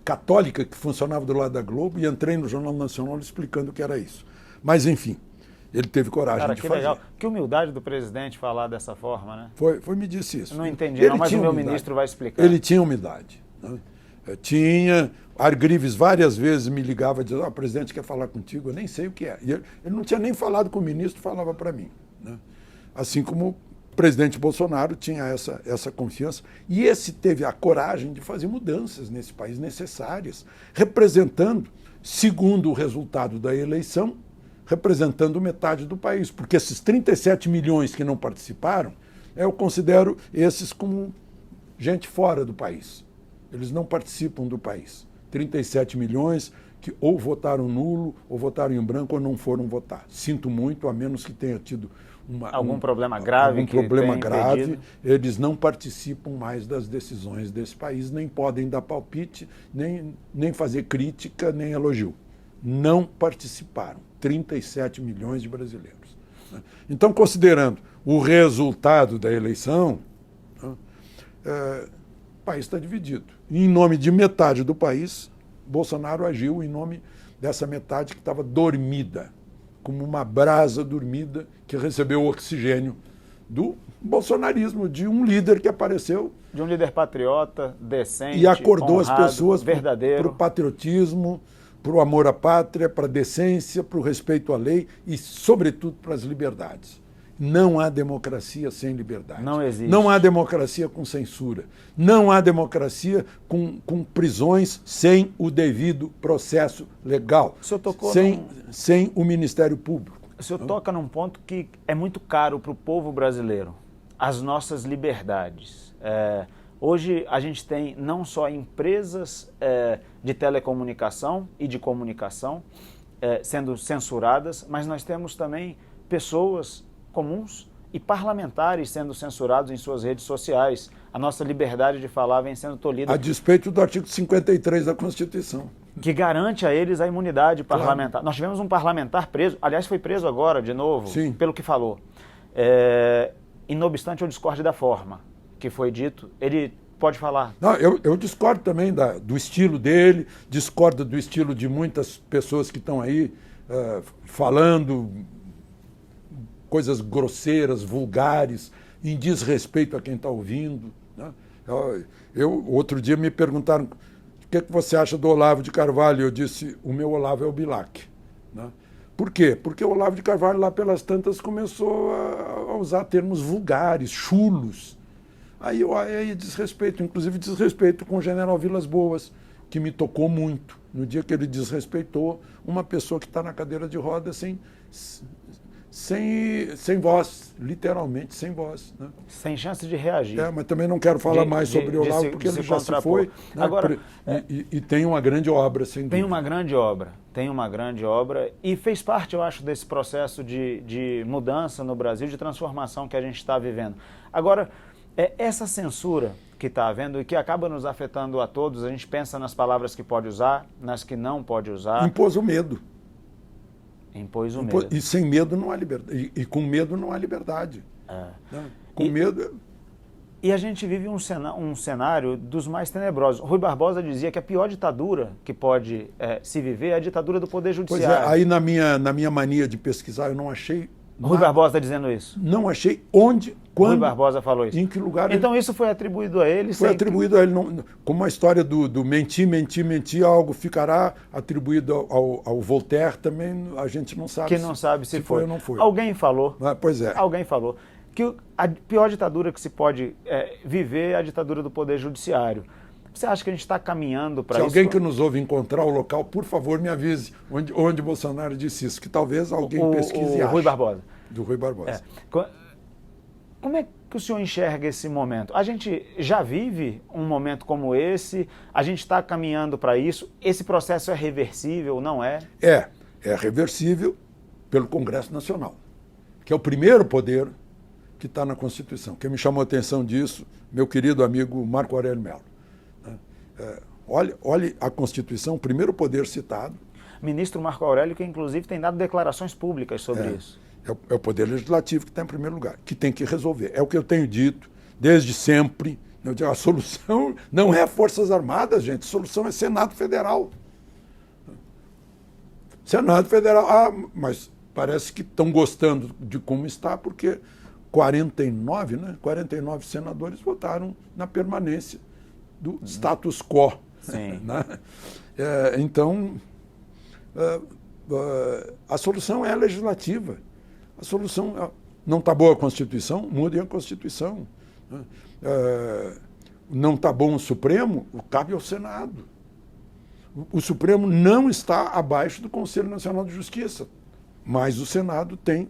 Católica, que funcionava do lado da Globo, e entrei no Jornal Nacional explicando o que era isso. Mas, enfim, ele teve coragem de fazer. Legal. Que humildade do presidente falar dessa forma, né? Foi me disse isso. Eu não entendi, não, mas o meu ministro vai explicar. Ele tinha humildade. Né? Tinha. Argrives várias vezes me ligava e dizia, o presidente quer falar contigo, eu nem sei o que é. E ele não tinha nem falado com o ministro, falava para mim. Né? Assim como o presidente Bolsonaro tinha essa confiança. E esse teve a coragem de fazer mudanças nesse país necessárias, representando, segundo o resultado da eleição, representando metade do país. Porque esses 37 milhões que não participaram, eu considero esses como gente fora do país. Eles não participam do país. 37 milhões que ou votaram nulo, ou votaram em branco, ou não foram votar. Sinto muito, a menos que tenha tido algum problema grave. Eles não participam mais das decisões desse país, nem podem dar palpite, nem fazer crítica, nem elogio. Não participaram. 37 milhões de brasileiros. Então, considerando o resultado da eleição, o país está dividido. E, em nome de metade do país, Bolsonaro agiu em nome dessa metade que estava dormida, como uma brasa dormida que recebeu oxigênio do bolsonarismo, de um líder que apareceu. De um líder patriota, decente, e acordou honrado, as pessoas verdadeiro, para o patriotismo, para o amor à pátria, para a decência, para o respeito à lei e, sobretudo, para as liberdades. Não há democracia sem liberdade. Não existe. Não há democracia com censura. Não há democracia com prisões sem o devido processo legal. O senhor tocou sem o Ministério Público. O senhor toca num ponto que é muito caro para o povo brasileiro. As nossas liberdades. Hoje a gente tem não só empresas de telecomunicação e de comunicação sendo censuradas, mas nós temos também pessoas comuns e parlamentares sendo censurados em suas redes sociais. A nossa liberdade de falar vem sendo tolhida. A despeito do artigo 53 da Constituição. Que garante a eles a imunidade parlamentar. Claro. Nós tivemos um parlamentar preso, aliás, foi preso agora, de novo, Sim. Pelo que falou. E não obstante, eu discordo da forma que foi dito. Ele pode falar. Não, eu discordo também do estilo dele, discordo do estilo de muitas pessoas que estão aí falando coisas grosseiras, vulgares, em desrespeito a quem está ouvindo. Né? Outro dia me perguntaram o que você acha do Olavo de Carvalho. Eu disse, o meu Olavo é o Bilac. Né? Por quê? Porque o Olavo de Carvalho, lá pelas tantas, começou a usar termos vulgares, chulos. Aí desrespeito, inclusive desrespeito com o general Vilas Boas, que me tocou muito. No dia que ele desrespeitou uma pessoa que está na cadeira de rodas sem voz, literalmente sem voz. Né? Sem chance de reagir. Mas também não quero falar mais sobre o Olavo, porque ele já se foi. Né? Agora, e tem uma grande obra, sem dúvida. Tem uma grande obra e fez parte, eu acho, desse processo de mudança no Brasil, de transformação que a gente está vivendo. Agora, essa censura que está havendo e que acaba nos afetando a todos, a gente pensa nas palavras que pode usar, nas que não pode usar. Impôs o medo. Impôs o medo. E sem medo não há liberdade. E com medo não há liberdade. Né? Com medo... E a gente vive um cenário dos mais tenebrosos. Rui Barbosa dizia que a pior ditadura que pode se viver é a ditadura do Poder Judiciário. Pois é, aí na minha mania de pesquisar, eu não achei... Rui Barbosa está dizendo isso? Não achei onde, quando... Rui Barbosa falou isso. Em que lugar... Então isso foi atribuído a ele? Foi atribuído a ele, como a história do mentir, algo ficará atribuído ao Voltaire, também a gente não sabe. Que não sabe se foi ou não foi. Alguém falou. Pois é. Alguém falou que a pior ditadura que se pode viver é a ditadura do Poder Judiciário. Você acha que a gente está caminhando para isso? Se alguém que nos ouve encontrar o local, por favor, me avise onde Bolsonaro disse isso, que talvez alguém pesquise. O Rui Barbosa. Do Rui Barbosa. Como é que o senhor enxerga esse momento? A gente já vive um momento como esse? A gente está caminhando para isso? Esse processo é reversível, não é? É reversível pelo Congresso Nacional, que é o primeiro poder que está na Constituição. Quem me chamou a atenção disso, meu querido amigo Marco Aurélio Mello. Olhe a Constituição, o primeiro poder citado. Ministro Marco Aurélio, que inclusive tem dado declarações públicas sobre isso. É o poder legislativo que está em primeiro lugar, que tem que resolver. É o que eu tenho dito desde sempre. Eu digo, a solução não é Forças Armadas, gente, a solução é Senado Federal. Senado Federal, mas parece que estão gostando de como está, porque 49 senadores votaram na permanência do status quo. Sim. Né? Então, a solução é legislativa. A solução não está boa a Constituição, mudem a Constituição. Não está bom o Supremo, cabe ao Senado. O Supremo não está abaixo do Conselho Nacional de Justiça, mas o Senado tem.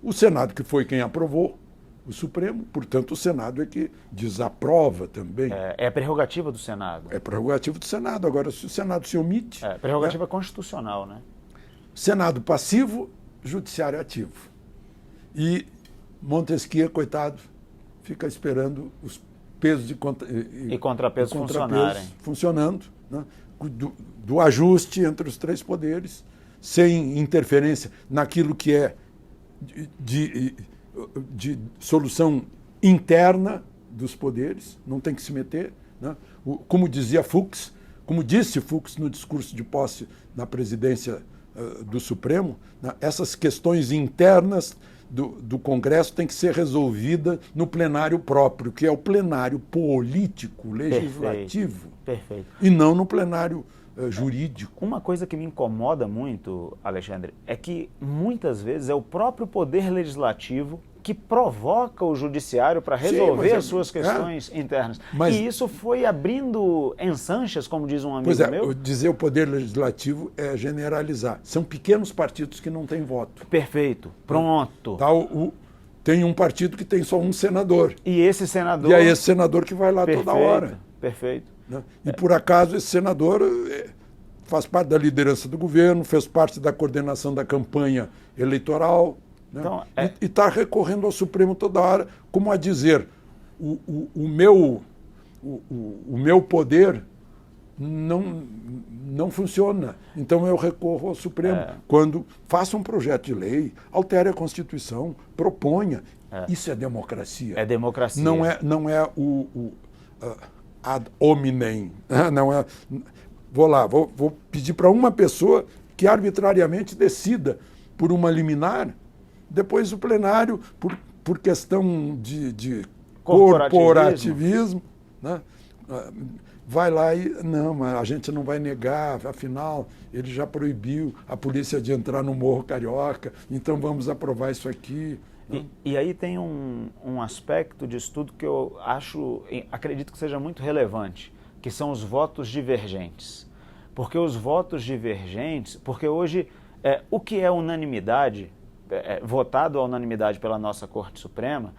O Senado que foi quem aprovou o Supremo, portanto o Senado é que desaprova também. É a prerrogativa do Senado. É prerrogativa do Senado. Agora, se o Senado se omite... É prerrogativa constitucional, né? Senado passivo, Judiciário ativo. E Montesquieu, coitado, fica esperando os pesos e contrapesos funcionando, né? do ajuste entre os três poderes, sem interferência naquilo que é de solução interna dos poderes, não tem que se meter. Né? Como disse Fux no discurso de posse na presidência do Supremo, né? Essas questões internas do Congresso têm que ser resolvidas no plenário próprio, que é o plenário político, legislativo, Perfeito. E não no plenário jurídico. Uma coisa que me incomoda muito, Alexandre, é que muitas vezes é o próprio poder legislativo que provoca o judiciário para resolver as suas questões internas. E isso foi abrindo ensanchas, como diz um amigo meu. Dizer o poder legislativo é generalizar. São pequenos partidos que não têm voto. Perfeito. Pronto. Tem um partido que tem só um senador. E esse senador... E é esse senador que vai lá toda hora. Perfeito. Né? E por acaso esse senador faz parte da liderança do governo, fez parte da coordenação da campanha eleitoral, né? Então, e está recorrendo ao Supremo toda hora, como a dizer, o meu poder não funciona, então eu recorro ao Supremo. Quando faça um projeto de lei, altere a Constituição, proponha. Isso é democracia. É democracia. Não é o ad hominem. Não é, vou pedir para uma pessoa que arbitrariamente decida por uma liminar. Depois o plenário, por questão de corporativismo, né? Vai lá e... Não, mas a gente não vai negar, afinal, ele já proibiu a polícia de entrar no Morro Carioca, então vamos aprovar isso aqui. E aí tem um aspecto de estudo que eu acredito que seja muito relevante, que são os votos divergentes. Porque os votos divergentes, porque hoje o que é unanimidade, votado à unanimidade pela nossa Corte Suprema,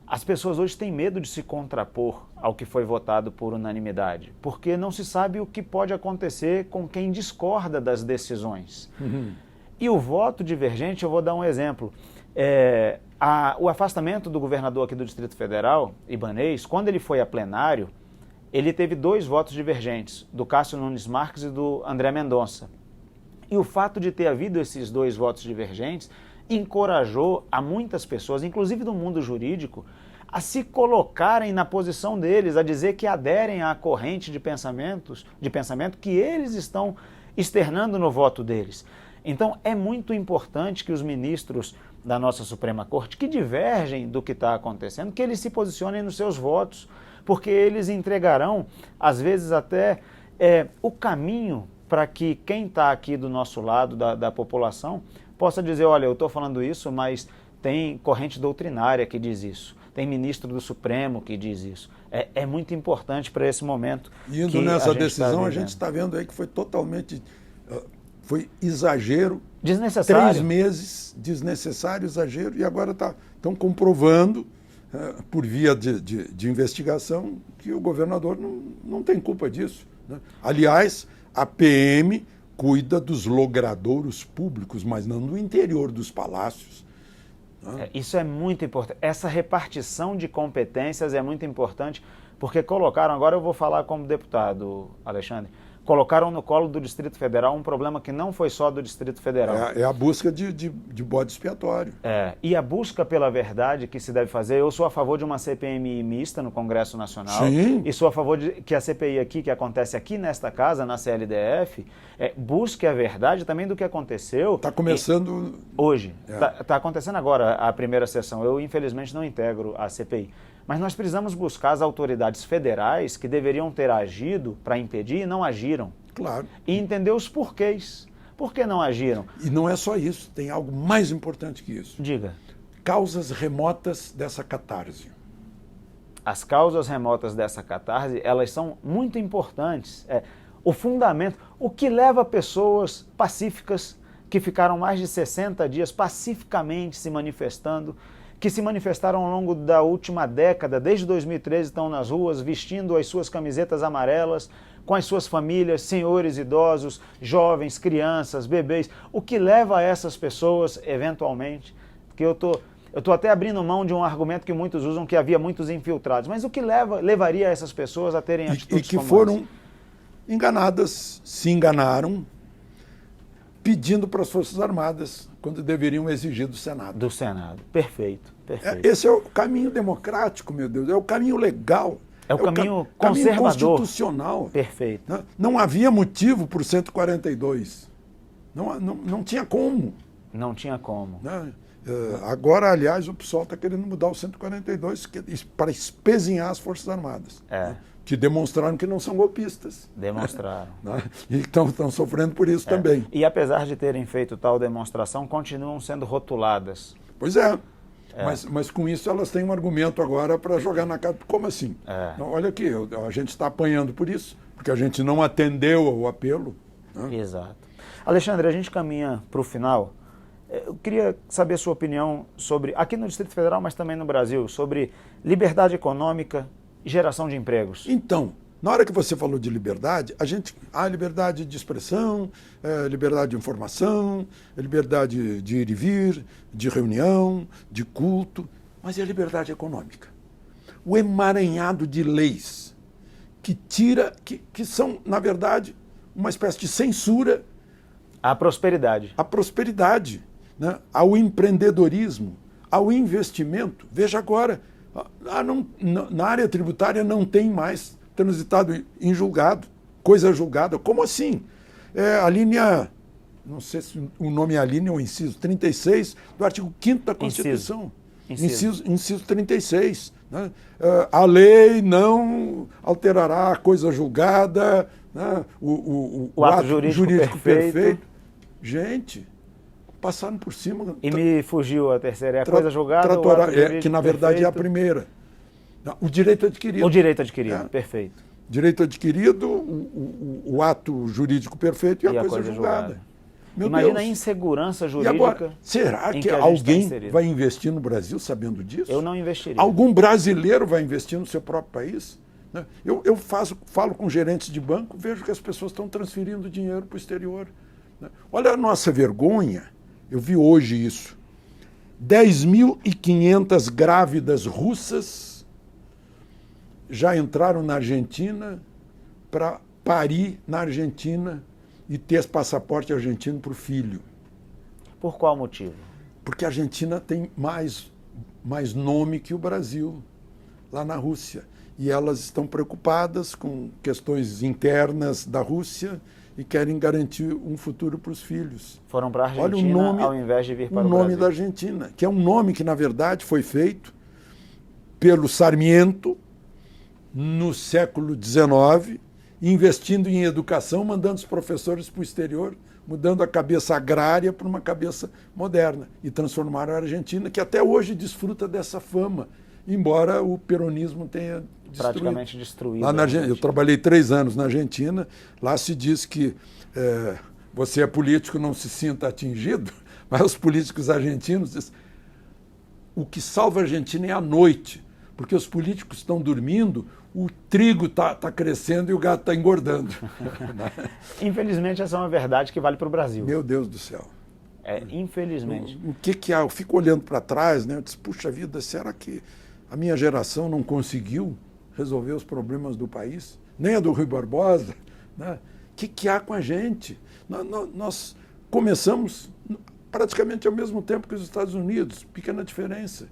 as pessoas hoje têm medo de se contrapor ao que foi votado por unanimidade, porque não se sabe o que pode acontecer com quem discorda das decisões. E o voto divergente, eu vou dar um exemplo. O afastamento do governador aqui do Distrito Federal, Ibanez, quando ele foi a plenário, ele teve 2 votos divergentes, do Cássio Nunes Marques e do André Mendonça. E o fato de ter havido esses 2 votos divergentes encorajou a muitas pessoas, inclusive do mundo jurídico, a se colocarem na posição deles, a dizer que aderem à corrente de pensamento que eles estão externando no voto deles. Então, é muito importante que os ministros da nossa Suprema Corte, que divergem do que está acontecendo, que eles se posicionem nos seus votos, porque eles entregarão, às vezes até, o caminho para que quem está aqui do nosso lado, da população, possa dizer, olha, eu estou falando isso, mas tem corrente doutrinária que diz isso, tem ministro do Supremo que diz isso. É muito importante para esse momento. E indo nessa decisão, a gente está vendo aí que foi totalmente... Foi exagero. Desnecessário. 3 meses, desnecessário, exagero, e agora estão comprovando, por via de investigação, que o governador não tem culpa disso, né? Aliás, a PM cuida dos logradouros públicos, mas não do interior dos palácios. Né? Isso é muito importante. Essa repartição de competências é muito importante, porque colocaram, agora eu vou falar como deputado, Alexandre, colocaram no colo do Distrito Federal um problema que não foi só do Distrito Federal. É a busca de bode expiatório. E a busca pela verdade que se deve fazer, eu sou a favor de uma CPMI mista no Congresso Nacional. Sim. E sou a favor de que a CPI aqui, que acontece aqui nesta casa, na CLDF, busque a verdade também do que aconteceu. Está começando... Hoje. Está acontecendo agora a primeira sessão. Eu, infelizmente, não integro a CPI. Mas nós precisamos buscar as autoridades federais que deveriam ter agido para impedir e não agiram. Claro. E entender os porquês. Por que não agiram? E não é só isso, tem algo mais importante que isso. Diga. Causas remotas dessa catarse. As causas remotas dessa catarse, elas são muito importantes. O fundamento, o que leva pessoas pacíficas que ficaram mais de 60 dias pacificamente se manifestando, que se manifestaram ao longo da última década, desde 2013 estão nas ruas, vestindo as suas camisetas amarelas, com as suas famílias, senhores idosos, jovens, crianças, bebês. O que leva essas pessoas, eventualmente, que eu estou até abrindo mão de um argumento que muitos usam, que havia muitos infiltrados, mas o que levaria essas pessoas a terem atitudes como essa? E que foram enganadas, se enganaram, pedindo para as Forças Armadas, quando deveriam exigir do Senado. Do Senado, perfeito. Esse é o caminho democrático, meu Deus, é o caminho legal. É o caminho conservador. Caminho constitucional. Perfeito. Não havia motivo para o 142. Não tinha como. Não tinha como. Agora, aliás, o PSOL está querendo mudar o 142 para espezinhar as Forças Armadas. Que demonstraram que não são golpistas. Demonstraram. E estão sofrendo por isso também. E apesar de terem feito tal demonstração, continuam sendo rotuladas. Pois é. Mas com isso elas têm um argumento agora para jogar na cara. Como assim? Não, olha aqui, a gente está apanhando por isso, porque a gente não atendeu ao apelo. Né? Exato. Alexandre, a gente caminha para o final. Eu queria saber a sua opinião sobre, aqui no Distrito Federal, mas também no Brasil, sobre liberdade econômica e geração de empregos. Então, na hora que você falou de liberdade, há liberdade de expressão, liberdade de informação, liberdade de ir e vir, de reunião, de culto, mas e a liberdade econômica? O emaranhado de leis que são, na verdade, uma espécie de censura à prosperidade. À prosperidade, né? Ao empreendedorismo, ao investimento. Veja agora, na área tributária não tem mais transitado em julgado, coisa julgada. Como assim? A linha, não sei se o nome é a linha ou inciso 36 do artigo 5º da Constituição. Inciso 36. Né? A lei não alterará a coisa julgada, né? o ato jurídico perfeito. Gente, passaram por cima. E me fugiu a terceira. É a coisa julgada, o ato jurídico, que na verdade perfeito. é a primeira. O direito adquirido. O direito adquirido, perfeito. Direito adquirido, o ato jurídico perfeito e a coisa julgada. Meu Imagina Deus. A insegurança jurídica. E agora, será que alguém vai investir no Brasil sabendo disso? Eu não investiria. Algum brasileiro vai investir no seu próprio país? Eu falo com gerentes de banco, vejo que as pessoas estão transferindo dinheiro para o exterior. Olha a nossa vergonha, eu vi hoje isso. 10.500 grávidas russas já entraram na Argentina para parir na Argentina e ter esse passaporte argentino para o filho. Por qual motivo? Porque a Argentina tem mais nome que o Brasil, lá na Rússia. E elas estão preocupadas com questões internas da Rússia e querem garantir um futuro para os filhos. Foram para a Argentina Olha o nome, ao invés de vir para o nome Brasil. da Argentina, que é um nome que, na verdade, foi feito pelo Sarmiento no século XIX, investindo em educação, mandando os professores para o exterior, mudando a cabeça agrária para uma cabeça moderna. E transformaram a Argentina, que até hoje desfruta dessa fama, embora o peronismo tenha praticamente destruído. Lá na Argentina, eu trabalhei 3 anos na Argentina, lá se diz que você é político, não se sinta atingido, mas os políticos argentinos dizem, o que salva a Argentina é a noite, porque os políticos estão dormindo, o trigo está crescendo e o gato está engordando. Infelizmente, essa é uma verdade que vale para o Brasil. Meu Deus do céu. Infelizmente. O que há? Eu fico olhando para trás, né? Eu disse, puxa vida, será que a minha geração não conseguiu resolver os problemas do país? Nem a do Rui Barbosa. Né? O que há com a gente? Nós começamos praticamente ao mesmo tempo que os Estados Unidos, pequena diferença.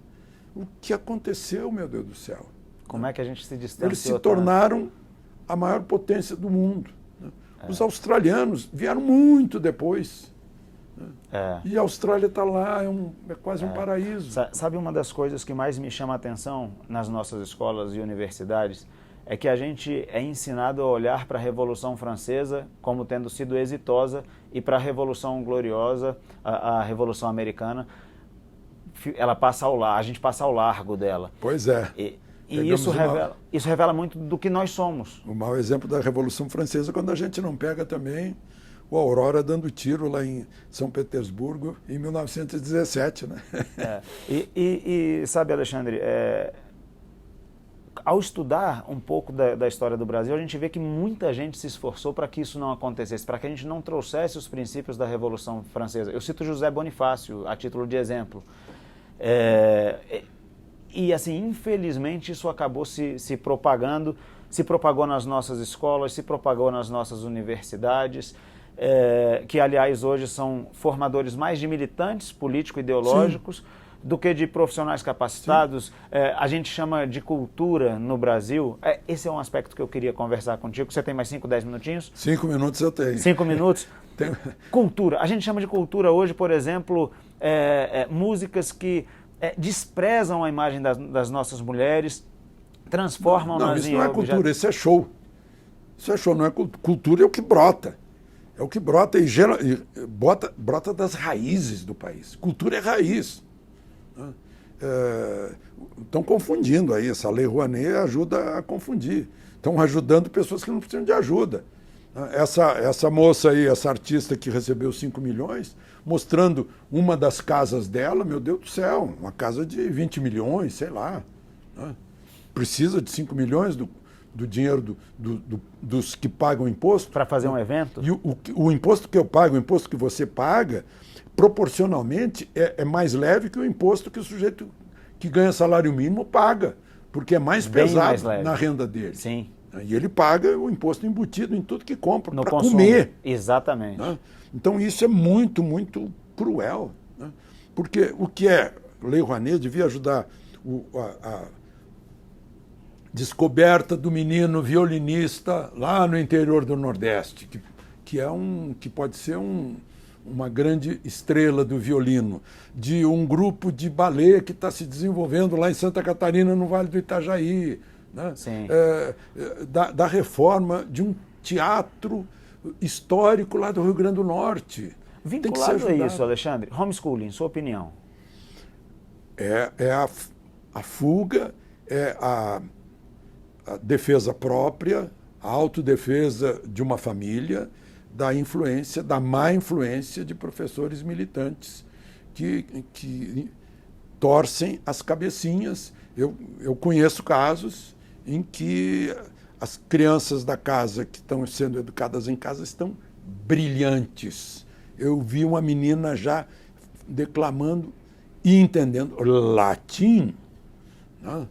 O que aconteceu, meu Deus do céu? Como é que a gente se distanciou? Eles se tornaram a maior potência do mundo. Né? Os australianos vieram muito depois. E a Austrália está lá, é quase um paraíso. Sabe uma das coisas que mais me chama a atenção nas nossas escolas e universidades? É que a gente é ensinado a olhar para a Revolução Francesa como tendo sido exitosa e para a Revolução Gloriosa, a Revolução Americana, a gente passa ao largo dela. Pois é. E isso revela muito do que nós somos. O mau exemplo da Revolução Francesa, quando a gente não pega também o Aurora dando tiro lá em São Petersburgo em 1917, né? E sabe, Alexandre, ao estudar um pouco da história do Brasil, a gente vê que muita gente se esforçou para que isso não acontecesse, para que a gente não trouxesse os princípios da Revolução Francesa. Eu cito José Bonifácio a título de exemplo. E assim, infelizmente, isso acabou se propagando, se propagou nas nossas escolas, se propagou nas nossas universidades, que, aliás, hoje são formadores mais de militantes político-ideológicos do que de profissionais capacitados. A gente chama de cultura no Brasil. Esse é um aspecto que eu queria conversar contigo. Você tem mais 5, 10 minutinhos? 5 minutos eu tenho. 5 minutos? Cultura. A gente chama de cultura hoje, por exemplo, músicas que desprezam a imagem das nossas mulheres, transformam-nas em objetos. Isso não é cultura, isso é show. Isso é show, não é cultura, é o que brota. É o que brota e brota das raízes do país. Cultura é raiz. Estão confundindo aí, essa Lei Rouanet ajuda a confundir. Estão ajudando pessoas que não precisam de ajuda. Essa moça aí, essa artista que recebeu 5 milhões, mostrando uma das casas dela, meu Deus do céu, uma casa de 20 milhões, sei lá. Né? Precisa de 5 milhões do dinheiro dos que pagam imposto. Para fazer um evento? E o imposto que eu pago, o imposto que você paga, proporcionalmente é mais leve que o imposto que o sujeito que ganha salário mínimo paga, porque é mais pesado na renda dele. Sim. E ele paga o imposto embutido em tudo que compra para consumo. Comer. Exatamente. Né? Então isso é muito, muito cruel. Né? Porque o que é Lei Rouanet devia ajudar a descoberta do menino violinista lá no interior do Nordeste, que pode ser uma grande estrela do violino, de um grupo de balé que está se desenvolvendo lá em Santa Catarina, no Vale do Itajaí, né? Da reforma de um teatro histórico lá do Rio Grande do Norte. Vinculado a isso, Alexandre, homeschooling, sua opinião? É a fuga, é a defesa própria, a autodefesa de uma família, da influência, da má influência de professores militantes que torcem as cabecinhas. Eu conheço casos em que as crianças da casa que estão sendo educadas em casa estão brilhantes. Eu vi uma menina já declamando e entendendo latim. Né?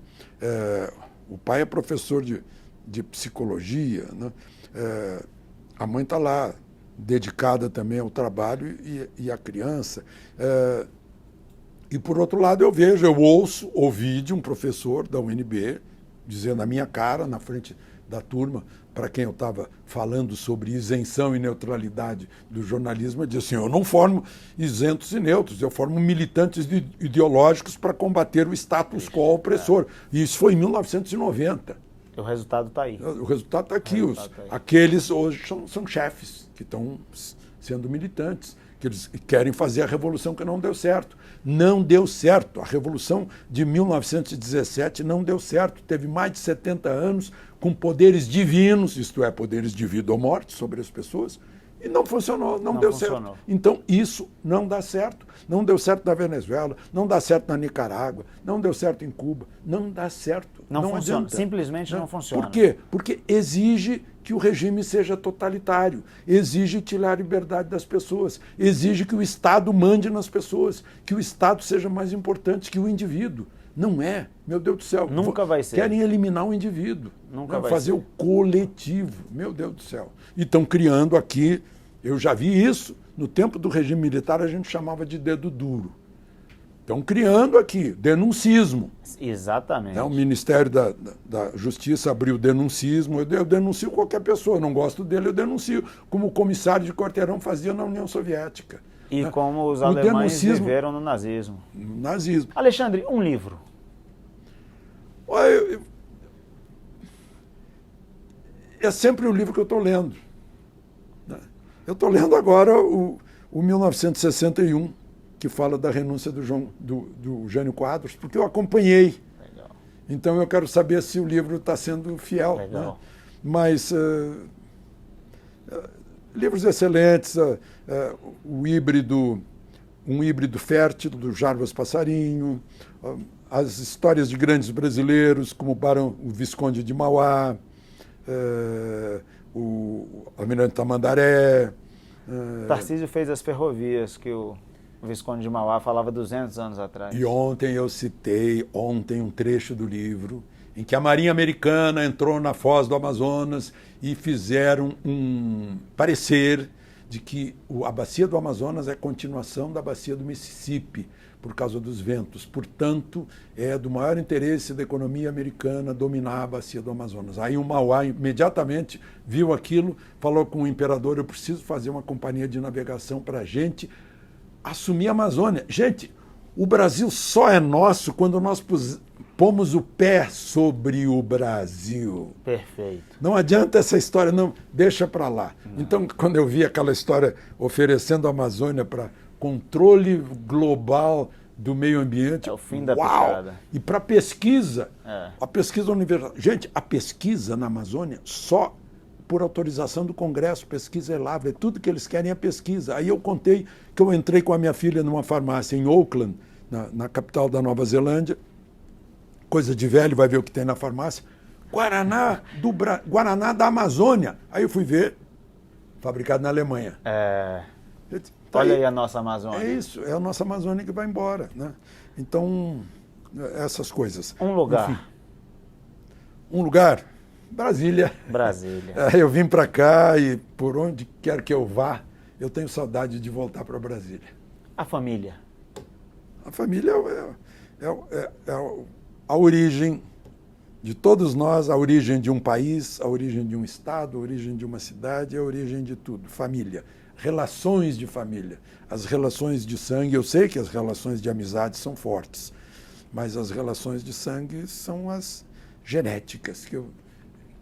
O pai é professor de psicologia, né? A mãe está lá, dedicada também ao trabalho e à criança. E, por outro lado, eu ouvi de um professor da UNB, dizendo na minha cara, na frente da turma, para quem eu estava falando sobre isenção e neutralidade do jornalismo, eu disse assim, eu não formo isentos e neutros, eu formo militantes ideológicos para combater o status quo opressor. E isso foi em 1990. O resultado está aí. O resultado está aqui. Aqueles hoje são chefes que estão sendo militantes, que eles querem fazer a revolução que não deu certo. Não deu certo. A Revolução de 1917 não deu certo. Teve mais de 70 anos com poderes divinos, isto é, poderes de vida ou morte sobre as pessoas, e não funcionou, não deu certo. Então, isso não dá certo. Não deu certo na Venezuela, não dá certo na Nicarágua, não deu certo em Cuba, não dá certo. Não funciona, adianta. Simplesmente não funciona. Por quê? Porque exige que o regime seja totalitário, exige tirar a liberdade das pessoas, exige que o Estado mande nas pessoas, que o Estado seja mais importante que o indivíduo. Não é, meu Deus do céu. Nunca vai ser. Querem eliminar o indivíduo, Nunca vai fazer ser. o coletivo, meu Deus do céu. E estão criando aqui, eu já vi isso, no tempo do regime militar a gente chamava de dedo duro. Estão criando aqui denuncismo. Exatamente. O Ministério da Justiça abriu denuncismo. Eu denuncio qualquer pessoa, não gosto dele, eu denuncio. Como o comissário de quarteirão fazia na União Soviética. E como os alemães viveram no nazismo. No nazismo. Alexandre, um livro. É sempre o livro que eu estou lendo. Eu estou lendo agora o 1961, que fala da renúncia do Jânio Quadros, porque eu acompanhei. Legal. Então eu quero saber se o livro está sendo fiel. Legal. Né? Mas livros excelentes, um híbrido fértil do Jarbas Passarinho, as histórias de grandes brasileiros, como o Visconde de Mauá, o Almirante Tamandaré. Tarcísio fez as ferrovias que o Visconde de Mauá falava 200 anos atrás. E ontem eu citei um trecho do livro em que a Marinha Americana entrou na foz do Amazonas e fizeram um parecer de que a bacia do Amazonas é continuação da bacia do Mississippi, por causa dos ventos. Portanto, é do maior interesse da economia americana dominar a bacia do Amazonas. Aí o Mauá imediatamente viu aquilo, falou com o imperador, eu preciso fazer uma companhia de navegação para a gente assumir a Amazônia. Gente, o Brasil só é nosso quando nós pomos o pé sobre o Brasil. Perfeito. Não adianta essa história, não, deixa para lá. Não. Então, quando eu vi aquela história oferecendo a Amazônia para controle global do meio ambiente... É o fim da picada. E para pesquisa, a pesquisa universal... Gente, a pesquisa na Amazônia só por autorização do Congresso, pesquisa é lá, é tudo que eles querem é pesquisa. Aí eu contei que eu entrei com a minha filha numa farmácia em Auckland, na capital da Nova Zelândia, coisa de velho, vai ver o que tem na farmácia, Guaraná da Amazônia. Aí eu fui ver, fabricado na Alemanha. Olha aí a nossa Amazônia. É isso, é a nossa Amazônia que vai embora. Né? Então, essas coisas. Um lugar. Enfim, um lugar? Brasília. Brasília. Eu vim para cá e por onde quer que eu vá, eu tenho saudade de voltar para Brasília. A família. A família é a origem de todos nós, a origem de um país, a origem de um estado, a origem de uma cidade, a origem de tudo. Família. Relações de família. As relações de sangue, eu sei que as relações de amizade são fortes, mas as relações de sangue são as genéticas, que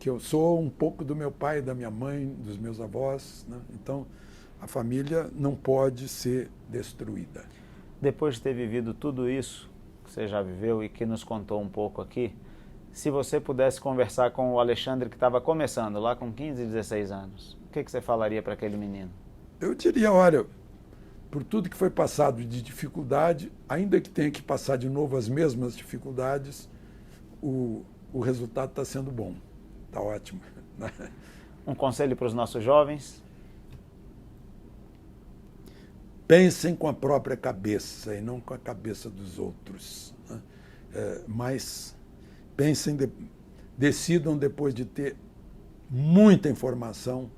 eu sou um pouco do meu pai, da minha mãe, dos meus avós. Né? Então, A família não pode ser destruída. Depois de ter vivido tudo isso que você já viveu e que nos contou um pouco aqui, se você pudesse conversar com o Alexandre que estava começando, lá com 15, 16 anos, o que você falaria para aquele menino? Eu diria, olha, por tudo que foi passado de dificuldade, ainda que tenha que passar de novo as mesmas dificuldades, o resultado está sendo bom, está ótimo. Um conselho para os nossos jovens? Pensem com a própria cabeça e não com a cabeça dos outros. Né? Mas pensem, decidam depois de ter muita informação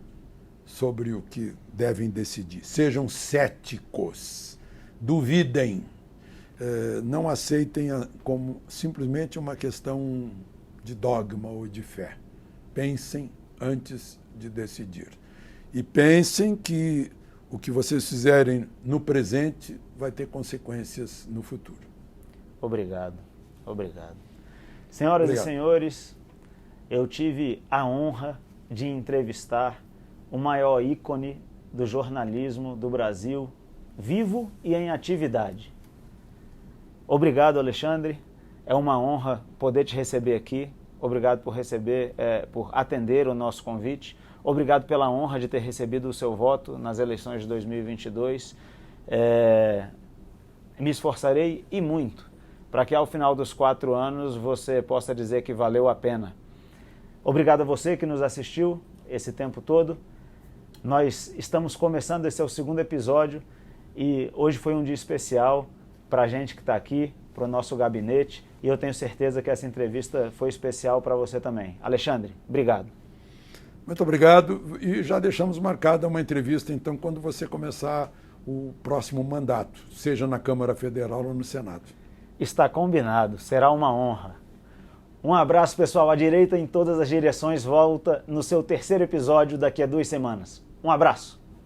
sobre o que devem decidir. Sejam céticos, duvidem, não aceitem como simplesmente uma questão de dogma ou de fé. Pensem antes de decidir. E pensem que o que vocês fizerem no presente vai ter consequências no futuro. Obrigado, obrigado. Senhoras e senhores, eu tive a honra de entrevistar o maior ícone do jornalismo do Brasil, vivo e em atividade. Obrigado, Alexandre. É uma honra poder te receber aqui. Obrigado por atender o nosso convite. Obrigado pela honra de ter recebido o seu voto nas eleições de 2022. Me esforçarei e muito para que ao final dos 4 anos você possa dizer que valeu a pena. Obrigado a você que nos assistiu esse tempo todo. Nós estamos começando, esse é o 2º episódio e hoje foi um dia especial para a gente que está aqui, para o nosso gabinete, e eu tenho certeza que essa entrevista foi especial para você também. Alexandre, obrigado. Muito obrigado, e já deixamos marcada uma entrevista, então, quando você começar o próximo mandato, seja na Câmara Federal ou no Senado. Está combinado, será uma honra. Um abraço, pessoal. A Direita em Todas as Direções volta no seu 3º episódio daqui a 2 semanas. Um abraço.